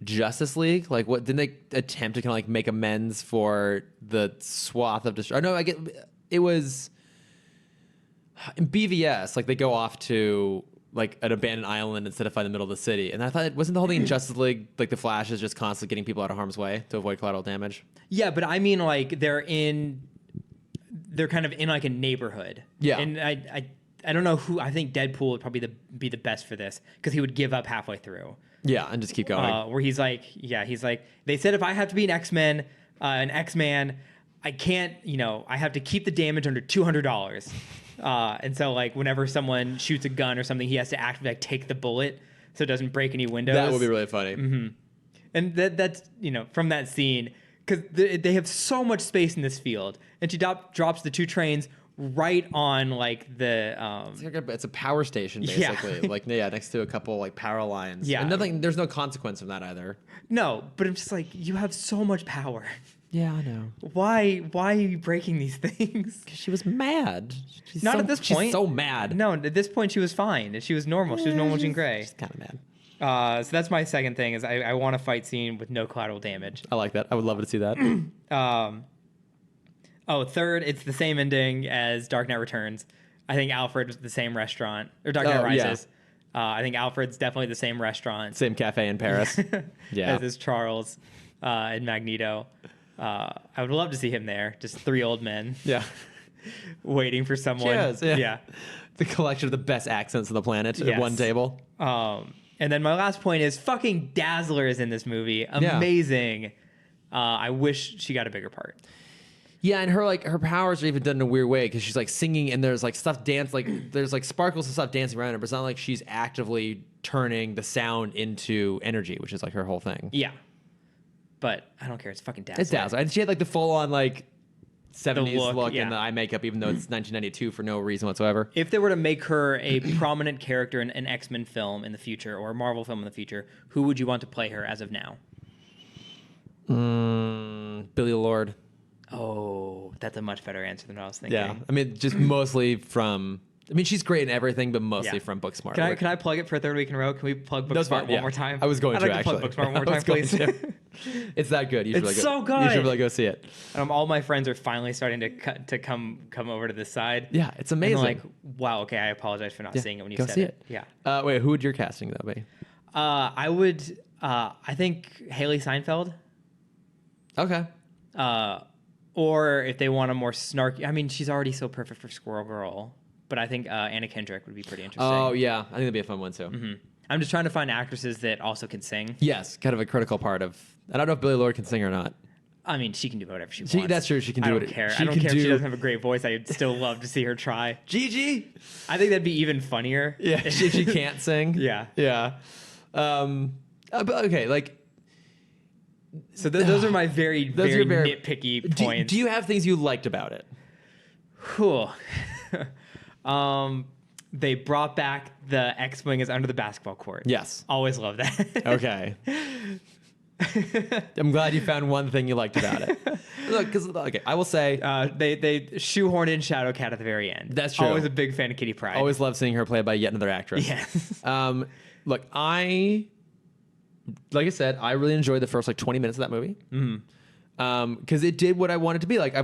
Justice League? Like, what didn't they attempt to kind of like make amends for the swath of destruction? No, it was in BVS. Like, they go off to like an abandoned island instead of fighting in the middle of the city. And I thought, wasn't the whole thing in Justice League like the Flash is just constantly getting people out of harm's way to avoid collateral damage? Yeah, but I mean, like they're kind of in like a neighborhood. Yeah, and I don't know who. I think Deadpool would probably be the best for this because he would give up halfway through. Yeah, and just keep going. Where he's like, they said if I have to be an X-Man, I can't, I have to keep the damage under $200. And so like whenever someone shoots a gun or something, he has to actively like take the bullet so it doesn't break any windows. That would be really funny. Mm-hmm. And that's, from that scene, because they have so much space in this field, and she drops the two trains right on like the it's a power station basically. Next to a couple like power lines. Yeah, and there's no consequence from that either. No, but I'm just like, you have so much power. Yeah, I know. Why are you breaking these things? Because she was mad. At this point. She's so mad. No, at this point she was fine. She was normal. She was normal Jean Grey. She's kind of mad. So that's my second thing is I want a fight scene with no collateral damage. I like that. I would love to see that. Third, it's the same ending as Dark Knight Returns. I think Alfred was the same restaurant. Or Dark Knight Rises. Yeah. I think Alfred's definitely the same restaurant. Same cafe in Paris. Yeah. As is Charles and Magneto. I would love to see him there. Just three old men. Yeah. Waiting for someone. Cheers, yeah. The collection of the best accents on the planet at one table. And then my last point is fucking Dazzler is in this movie. Amazing. Yeah. I wish she got a bigger part. Yeah, and her powers are even done in a weird way because she's like singing and there's like stuff dance, like there's like sparkles and stuff dancing around her, but it's not like she's actively turning the sound into energy, which is like her whole thing. Yeah. But I don't care. It's fucking Dazzler. It's Dazzler. And she had like the full on like 70s look and the eye makeup, even though it's 1992 for no reason whatsoever. If they were to make her a prominent character in an X-Men film in the future or a Marvel film in the future, who would you want to play her as of now? Billy Lord. Oh, that's a much better answer than I was thinking. Yeah, I mean, just mostly from... I mean, she's great in everything, but mostly from Booksmart. Can I plug it for a third week in a row? Can we plug Booksmart one more time? I was going to, actually. I'd like to plug Booksmart one more time, please. It's that good. It's so good. You should really go see it. All my friends are finally starting to come over to this side. Yeah, it's amazing. And like, wow, okay, I apologize for not seeing it when you said it. Yeah. Wait, who would your casting though be? I would, I think Haley Steinfeld. Okay. Or if they want a more snarky, I mean, she's already so perfect for Squirrel Girl, but I think Anna Kendrick would be pretty interesting. Oh, yeah. I think that'd be a fun one, too. Mm-hmm. I'm just trying to find actresses that also can sing. Yes, kind of a critical part of... I don't know if Billy Lord can sing or not. I mean, she can do whatever she wants. That's true. She can do it. I don't care. I don't care if she doesn't have a great voice. I'd still love to see her try. Gigi! I think that'd be even funnier. Yeah, if she can't sing. Yeah. Yeah. But okay, like... So those are my very nitpicky points. Do you have things you liked about it? Cool. They brought back the X-Wing is under the basketball court. Yes. Always love that. Okay. I'm glad you found one thing you liked about it. Look, because I will say they shoehorned in Shadowcat at the very end. That's true. Always a big fan of Kitty Pryde. Always love seeing her played by yet another actress. Yes. Look, like I said, I really enjoyed the first 20 minutes of that movie. Because it did what I wanted to be. Like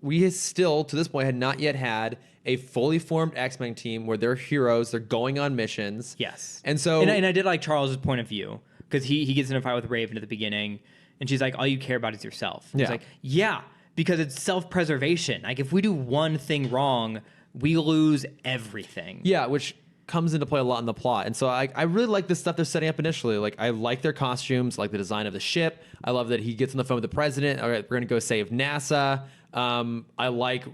we still to this point had not yet had a fully formed X-Men team where they're heroes, they're going on missions. Yes. And so and I did like Charles's point of view because he gets in a fight with Raven at the beginning, and she's like, "All you care about is yourself." And he's like, "Yeah, because it's self-preservation. Like if we do one thing wrong, we lose everything." Yeah, which comes into play a lot in the plot. And so I really like the stuff they're setting up initially. Like I like their costumes, like the design of the ship. I love that he gets on the phone with the president. All right, we're going to go save NASA. I like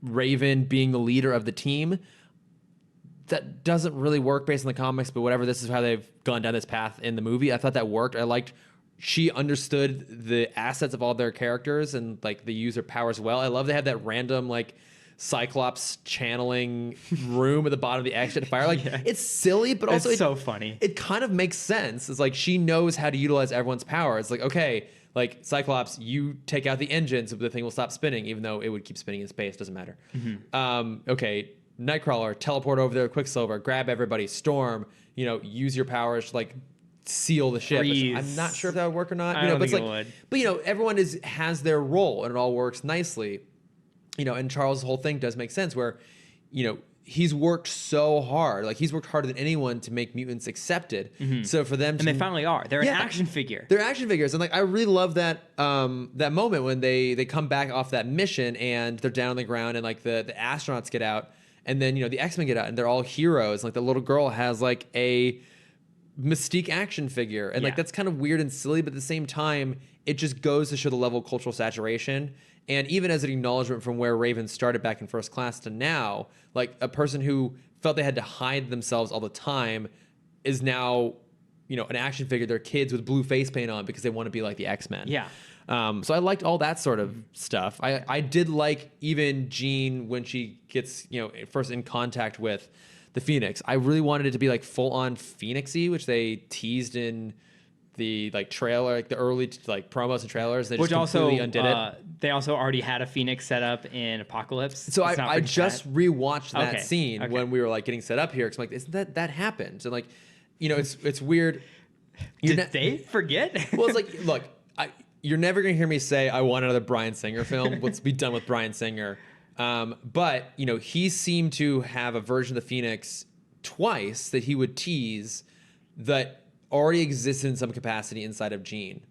Raven being the leader of the team. That doesn't really work based on the comics, but whatever, this is how they've gone down this path in the movie. I thought that worked. I liked she understood the assets of all their characters and like the user powers well. I love they had that random like Cyclops channeling room at the bottom of the exit fire. Like it's silly, but also it's so funny. It kind of makes sense. It's like she knows how to utilize everyone's power. It's like, okay, like Cyclops, you take out the engine so the thing will stop spinning, even though it would keep spinning in space. Doesn't matter. Okay, Nightcrawler, teleport over there, Quicksilver, grab everybody, Storm, use your powers to like seal the ship. I'm not sure if that would work or not. I don't but think it would. But everyone has their role and it all works nicely. And Charles' whole thing does make sense where, he's worked so hard. Like he's worked harder than anyone to make mutants accepted. So for them and they finally are. They're an action figure. They're action figures. And like I really love that that moment when they come back off that mission and they're down on the ground and like the astronauts get out and then the X-Men get out and they're all heroes. Like the little girl has like a Mystique action figure. And like that's kind of weird and silly, but at the same time, it just goes to show the level of cultural saturation. And even as an acknowledgement from where Raven started back in First Class to now, like a person who felt they had to hide themselves all the time is now, an action figure. They're kids with blue face paint on because they want to be like the X-Men. Yeah. So I liked all that sort of stuff. I did like even Jean when she gets, first in contact with the Phoenix. I really wanted it to be like full on Phoenix-y, which they teased in the like trailer, like the early like promos and trailers. They just completely undid it. They also already had a Phoenix set up in Apocalypse. So I just rewatched that scene when we were like getting set up here. Cause I'm like, isn't that happened? And like, it's weird. Did they forget? Well, it's like, look, you're never gonna hear me say I want another Bryan Singer film. Let's be done with Bryan Singer. But he seemed to have a version of the Phoenix twice that he would tease that already existed in some capacity inside of Jean.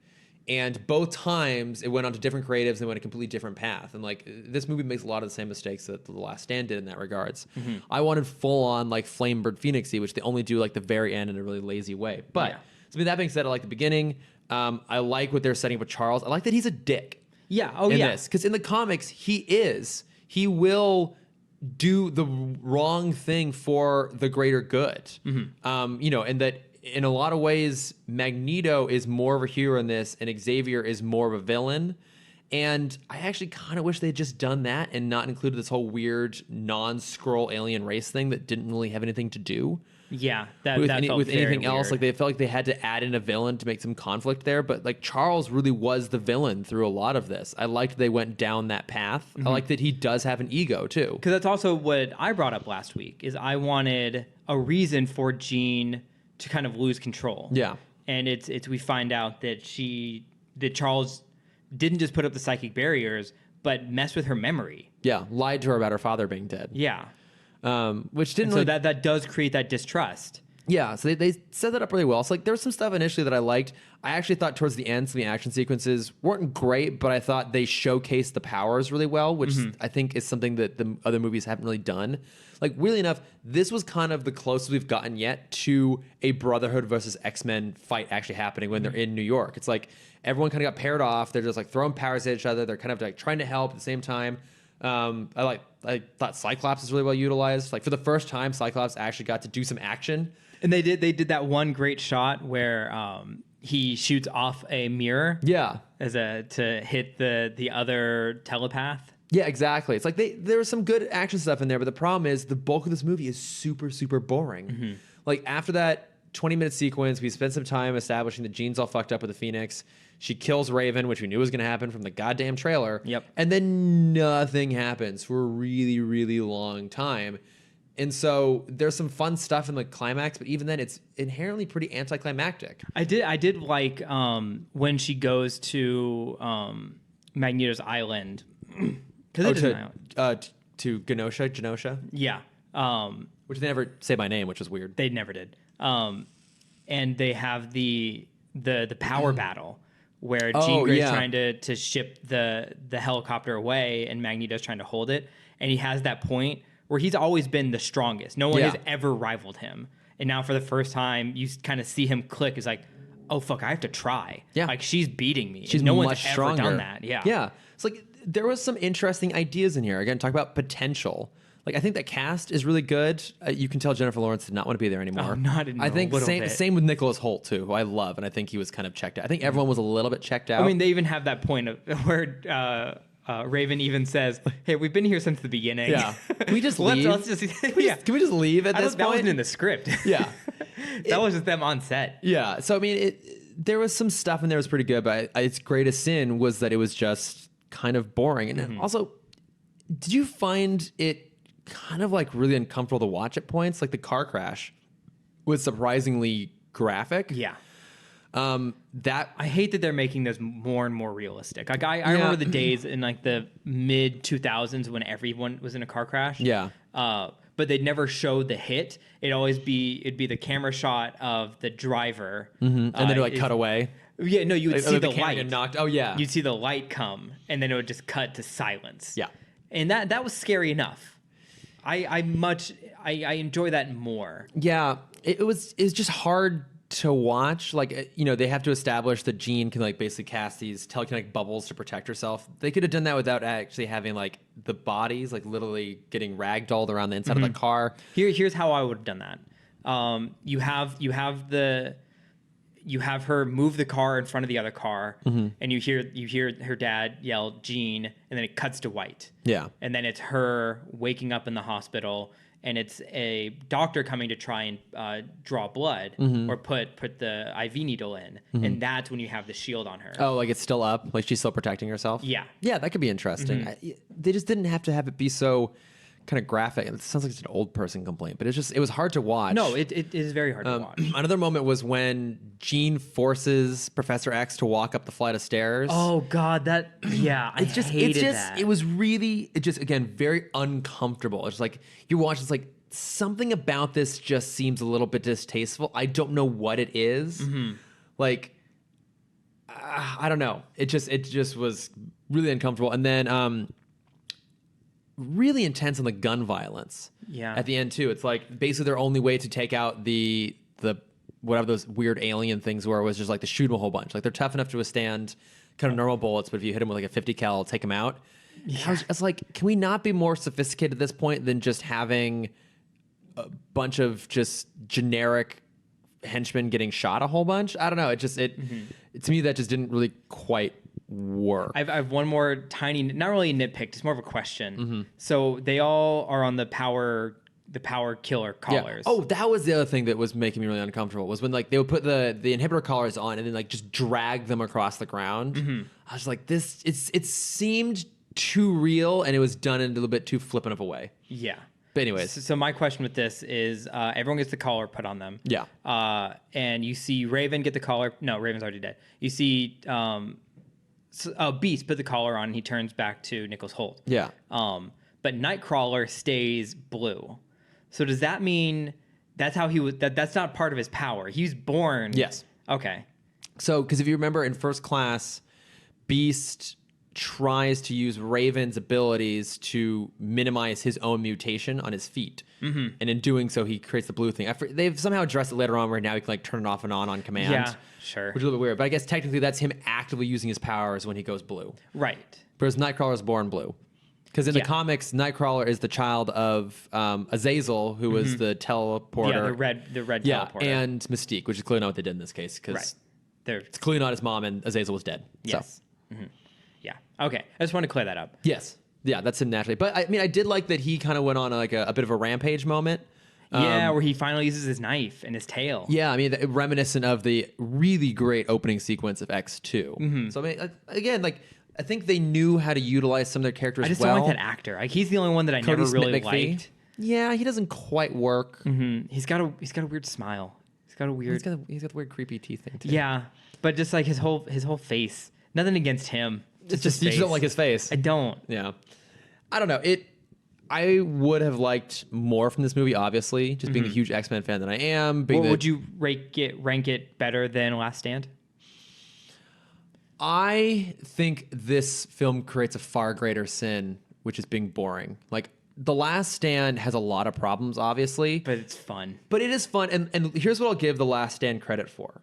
And both times it went on to different creatives and went a completely different path. And like this movie makes a lot of the same mistakes that The Last Stand did in that regards. I wanted full on like Flamebird Phoenix-y, which they only do like the very end in a really lazy way. But so that being said, I like the beginning. I like what they're setting up with Charles. I like that he's a dick. Yeah. Oh yeah. Because in the comics, he will do the wrong thing for the greater good. And that in a lot of ways, Magneto is more of a hero in this, and Xavier is more of a villain. And I actually kind of wish they'd just done that and not included this whole weird non-Skrull alien race thing that didn't really have anything to do. Yeah, with felt anything very else. weird. Like they felt like they had to add in a villain to make some conflict there. But like Charles really was the villain through a lot of this. I liked they went down that path. I like that he does have an ego too. Because that's also what I brought up last week. Is I wanted a reason for Jean to kind of lose control. Yeah, and it's we find out that Charles didn't just put up the psychic barriers, but messed with her memory. Yeah, lied to her about her father being dead. Yeah. Which didn't so really... that does create that distrust. Yeah, so they set that up really well. So like there was some stuff initially that I liked. I actually thought towards the end some of the action sequences weren't great, but I thought they showcased the powers really well, which I think is something that the other movies haven't really done. Like weirdly enough, this was kind of the closest we've gotten yet to a Brotherhood versus X-Men fight actually happening when they're in New York. It's like everyone kind of got paired off. They're just like throwing powers at each other. They're kind of like trying to help at the same time. I thought Cyclops is really well utilized. Like for the first time, Cyclops actually got to do some action. And they did that one great shot where he shoots off a mirror. Yeah, to hit the other telepath. Yeah, exactly. It's like there was some good action stuff in there, but the problem is the bulk of this movie is super, super boring. Like after that 20-minute sequence, we spent some time establishing that Jean's all fucked up with the Phoenix. She kills Raven, which we knew was going to happen from the goddamn trailer. Yep. And then nothing happens for a really, really long time. And so there's some fun stuff in the climax, but even then it's inherently pretty anticlimactic. I did like when she goes to Magneto's island. To Genosha? Yeah. Which they never say by name, which is weird. They never did. And they have the power battle where Jean Grey's trying to ship the helicopter away and Magneto's trying to hold it. And he has that point where he's always been the strongest. No one has ever rivaled him. And now for the first time, you kind of see him click. It's like, oh, fuck, I have to try. Yeah. Like, she's beating me. She's no much one's stronger. ever done that. Yeah. Yeah. It's like there was some interesting ideas in here. Again, talk about potential. Like I think that cast is really good. You can tell Jennifer Lawrence did not want to be there anymore. Oh, not in I think a little bit. Same with Nicholas Hoult too, who I love, and I think he was kind of checked out. I think everyone was a little bit checked out. I mean, they even have that point of where Raven even says, "Hey, we've been here since the beginning. Yeah. Can we just leave? Let's just Can we just leave at this point? That wasn't in the script. Yeah. That was just them on set. Yeah. So, I mean, there was some stuff in there that was pretty good, but its greatest sin was that it was just kind of boring. And also, did you find it kind of like really uncomfortable to watch at points? Like the car crash was surprisingly graphic. Yeah. That I hate that they're making those more and more realistic. Like I remember the days in like the mid 2000s when everyone was in a car crash. Yeah. But they'd never show the hit. It'd be the camera shot of the driver, and then it like cut away. Yeah, no, you would see the camera light. get knocked. Oh yeah, you'd see the light come, and then it would just cut to silence. Yeah, and that was scary enough. I enjoy that more. Yeah, it's just hard to watch. Like, you know, they have to establish that Jean can like basically cast these telekinetic bubbles to protect herself. They could have done that without actually having like the bodies like literally getting ragdolled around the inside of the car. Here's how I would have done that. You have her move the car in front of the other car, and you hear her dad yell Jean, and then it cuts to white. Yeah, and then it's her waking up in the hospital. And it's a doctor coming to try and draw blood or put the IV needle in. And that's when you have the shield on her. Oh, like it's still up? Like she's still protecting herself? Yeah. Yeah, that could be interesting. They just didn't have to have it be so kind of graphic. It sounds like it's an old person complaint, but it was hard to watch. No, it is very hard to watch. Another moment was when Jean forces Professor X to walk up the flight of stairs. Oh God, I hated that. It was really, again, very uncomfortable. It's like, you watch, it's like, something about this just seems a little bit distasteful. I don't know what it is. Like, I don't know. It just was really uncomfortable. And then, really intense on the gun violence. Yeah. At the end too, it's like basically their only way to take out the whatever those weird alien things were was just like to shoot them a whole bunch. Like they're tough enough to withstand kind of normal bullets, but if you hit them with like a 50 cal, it'll take them out. Yeah. I was like, can we not be more sophisticated at this point than just having a bunch of just generic henchmen getting shot a whole bunch? I don't know. To me that just didn't really quite work. I have one more tiny, not really a nitpick, it's more of a question. So they all are on the power killer collars. Yeah. Oh, that was the other thing that was making me really uncomfortable was when like they would put the inhibitor collars on and then like just drag them across the ground. I was like, it seemed too real and it was done in a little bit too flippant of a way. Yeah. But anyways. So my question with this is everyone gets the collar put on them. Yeah. And you see Raven get the collar. No, Raven's already dead. You see Beast put the collar on and he turns back to Nicholas Hoult. Yeah. But Nightcrawler stays blue. So does that mean that's how he was? That's not part of his power. He's born. Yes. Okay. So, because if you remember in First Class, Beast tries to use Raven's abilities to minimize his own mutation on his feet. And in doing so, he creates the blue thing. They've somehow addressed it later on where now he can like turn it off and on command. Yeah, sure. Which is a little bit weird. But I guess technically that's him actively using his powers when he goes blue. Right. Whereas Nightcrawler is born blue. Because in the comics, Nightcrawler is the child of Azazel, who was the teleporter. Yeah, the red teleporter. And Mystique, which is clearly not what they did in this case. Because it's clearly not his mom and Azazel was dead. Yes. So. Yeah. Okay. I just wanted to clear that up. Yes. Yeah, that's him naturally. But I mean, I did like that he kind of went on like a bit of a rampage moment. Where he finally uses his knife and his tail. Yeah, I mean, reminiscent of the really great opening sequence of X2. So I mean, again, like I think they knew how to utilize some of their characters well. I just don't like that actor. Like he's the only one that I never really liked. Yeah, he doesn't quite work. He's got a weird smile. He's got the weird creepy teeth thing too. Yeah, but just like his whole face. Nothing against him. It's just you just don't like his face. I don't. Yeah, I don't know. I would have liked more from this movie. Obviously, just being a huge X-Men fan that I am. Would you rank it better than Last Stand? I think this film creates a far greater sin, which is being boring. Like, The Last Stand has a lot of problems, obviously. But it's fun. But it is fun. And here's what I'll give The Last Stand credit for.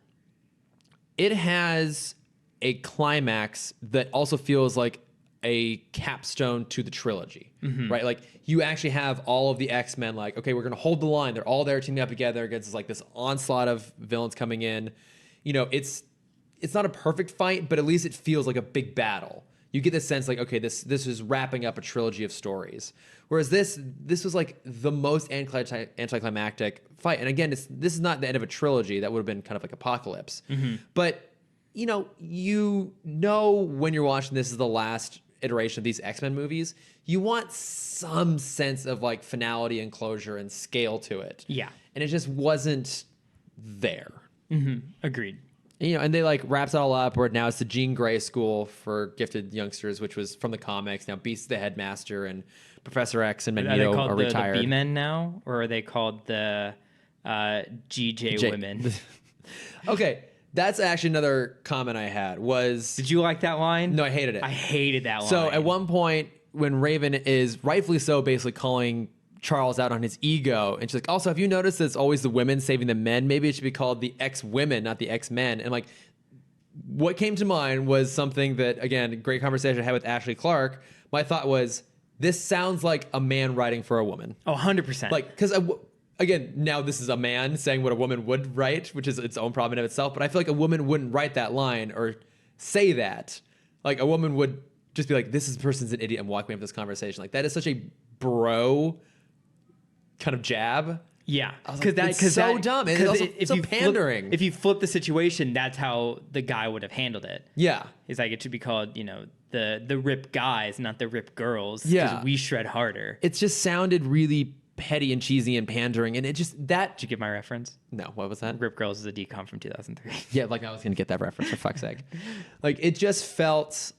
It has a climax that also feels like a capstone to the trilogy, right? Like, you actually have all of the X-Men like, okay, we're going to hold the line. They're all there teaming up together against like this onslaught of villains coming in. You know, it's not a perfect fight, but at least it feels like a big battle. you get this sense like, okay, this is wrapping up a trilogy of stories. Whereas this was like the most anticlimactic fight. And again, this is not the end of a trilogy. That would have been kind of like Apocalypse. But you know when you're watching this is the last iteration of these X-Men movies, you want some sense of like finality and closure and scale to it. Yeah. And it just wasn't there. Agreed. And they like wrapped it all up where now it's the Jean Grey School for Gifted Youngsters, which was from the comics. Now Beast's the headmaster and Professor X and Magneto are retired. The B-Men now, or are they called the GJ women? Okay, that's actually another comment I had was... Did you like that line? No, I hated it. I hated that line. So at one point, when Raven is rightfully so basically calling Charles out on his ego, and she's like, also, have you noticed that it's always the women saving the men? Maybe it should be called the X-Women, not the X-Men. And like, what came to mind was something that, again, great conversation I had with Ashley Clark. My thought was, this sounds like a man writing for a woman. Oh, 100%. Like, because again, now this is a man saying what a woman would write, which is its own problem in of itself. But I feel like a woman wouldn't write that line or say that. Like, a woman would just be like, this person's an idiot and walk away from this conversation. Like, that is such a bro kind of jab. Yeah, because that's so dumb. And it's also pandering. If you flip the situation, that's how the guy would have handled it. Yeah, it's like it should be called, the rip guys, not the rip girls. Yeah, because we shred harder. It just sounded really petty and cheesy and pandering, and it just that. Did you get my reference? No, what was that? Rip Girls is a decom from 2003. Yeah, like I was gonna get that reference for fuck's sake. Like it just felt.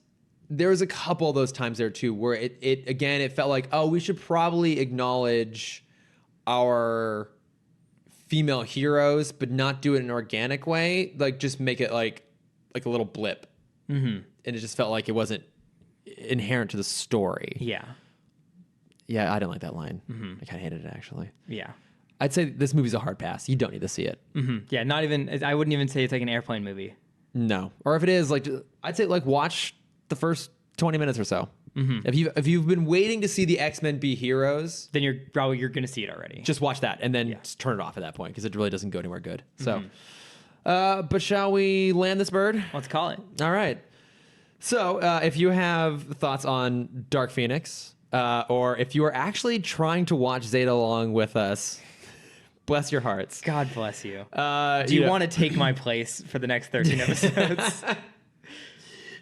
There was a couple of those times there too where it felt like, oh, we should probably acknowledge our female heroes, but not do it in an organic way. Like just make it like a little blip. And it just felt like it wasn't inherent to the story. Yeah, I didn't like that line. I kind of hated it actually. Yeah, I'd say this movie's a hard pass. You don't need to see it. Yeah, not even. I wouldn't even say it's like an airplane movie. No, or if it is, like I'd say like watch the first 20 minutes or so. If you've been waiting to see the X-Men be heroes, then you're going to see it already. Just watch that and then just turn it off at that point because it really doesn't go anywhere good. So, but shall we land this bird? Let's call it. All right. So if you have thoughts on Dark Phoenix, or if you are actually trying to watch Zeta along with us, bless your hearts. God bless you. Do you want to take my place for the next 13 episodes?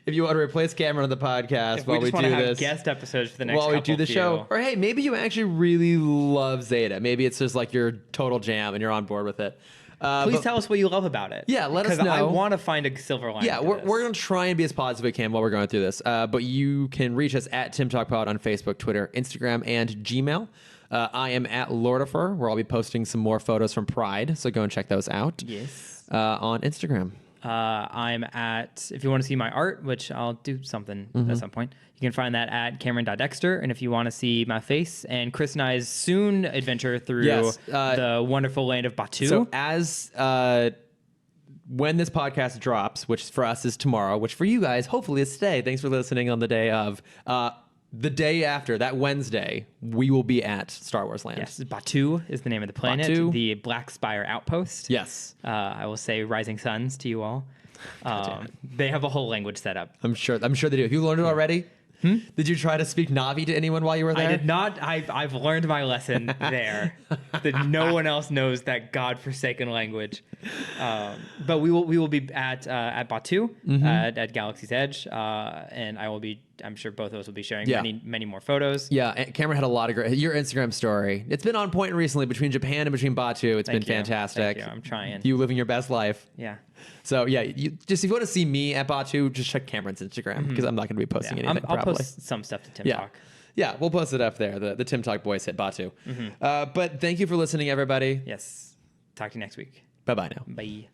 If you want to replace Cameron on the podcast while we do this, guest episodes for the next while we do the show, or hey, maybe you actually really love Zeta. Maybe it's just like your total jam and you're on board with it. Please tell us what you love about it. Yeah, let us know. Because I want to find a silver lining. Yeah, we're going to try and be as positive as we can while we're going through this. But you can reach us at Timm Talk Pod on Facebook, Twitter, Instagram, and Gmail. I am at Lordifer, where I'll be posting some more photos from Pride. So go and check those out. Yes. On Instagram. I'm at, if you want to see my art, which I'll do something at some point, you can find that at Cameron.Dexter. And if you want to see my face and Chris and I's soon adventure through the wonderful land of Batu. So as when this podcast drops, which for us is tomorrow, which for you guys, hopefully is today. Thanks for listening on the day of. The day after, that Wednesday, we will be at Star Wars Land. Yes, Batu is the name of the planet. Batu. The Black Spire Outpost. Yes. I will say Rising Suns to you all. They have a whole language set up. I'm sure they do. Have you learned it already? Did you try to speak Na'vi to anyone while you were there? I did not. I've learned my lesson there. That no one else knows that godforsaken language. But we will be at Batu at Galaxy's Edge, and I will be. I'm sure both of us will be sharing many more photos. Yeah, Cameron had a lot of great. Your Instagram story. It's been on point recently between Japan and between Batu. It's been fantastic. Thank you. I'm trying. You living your best life. Yeah. So yeah, if you want to see me at Batu, just check Cameron's Instagram because I'm not going to be posting anything. I'll post some stuff to Timm Talk. Yeah, we'll post it up there. The Timm Talk boys hit Batu. But thank you for listening, everybody. Yes. Talk to you next week. Bye-bye now. Bye.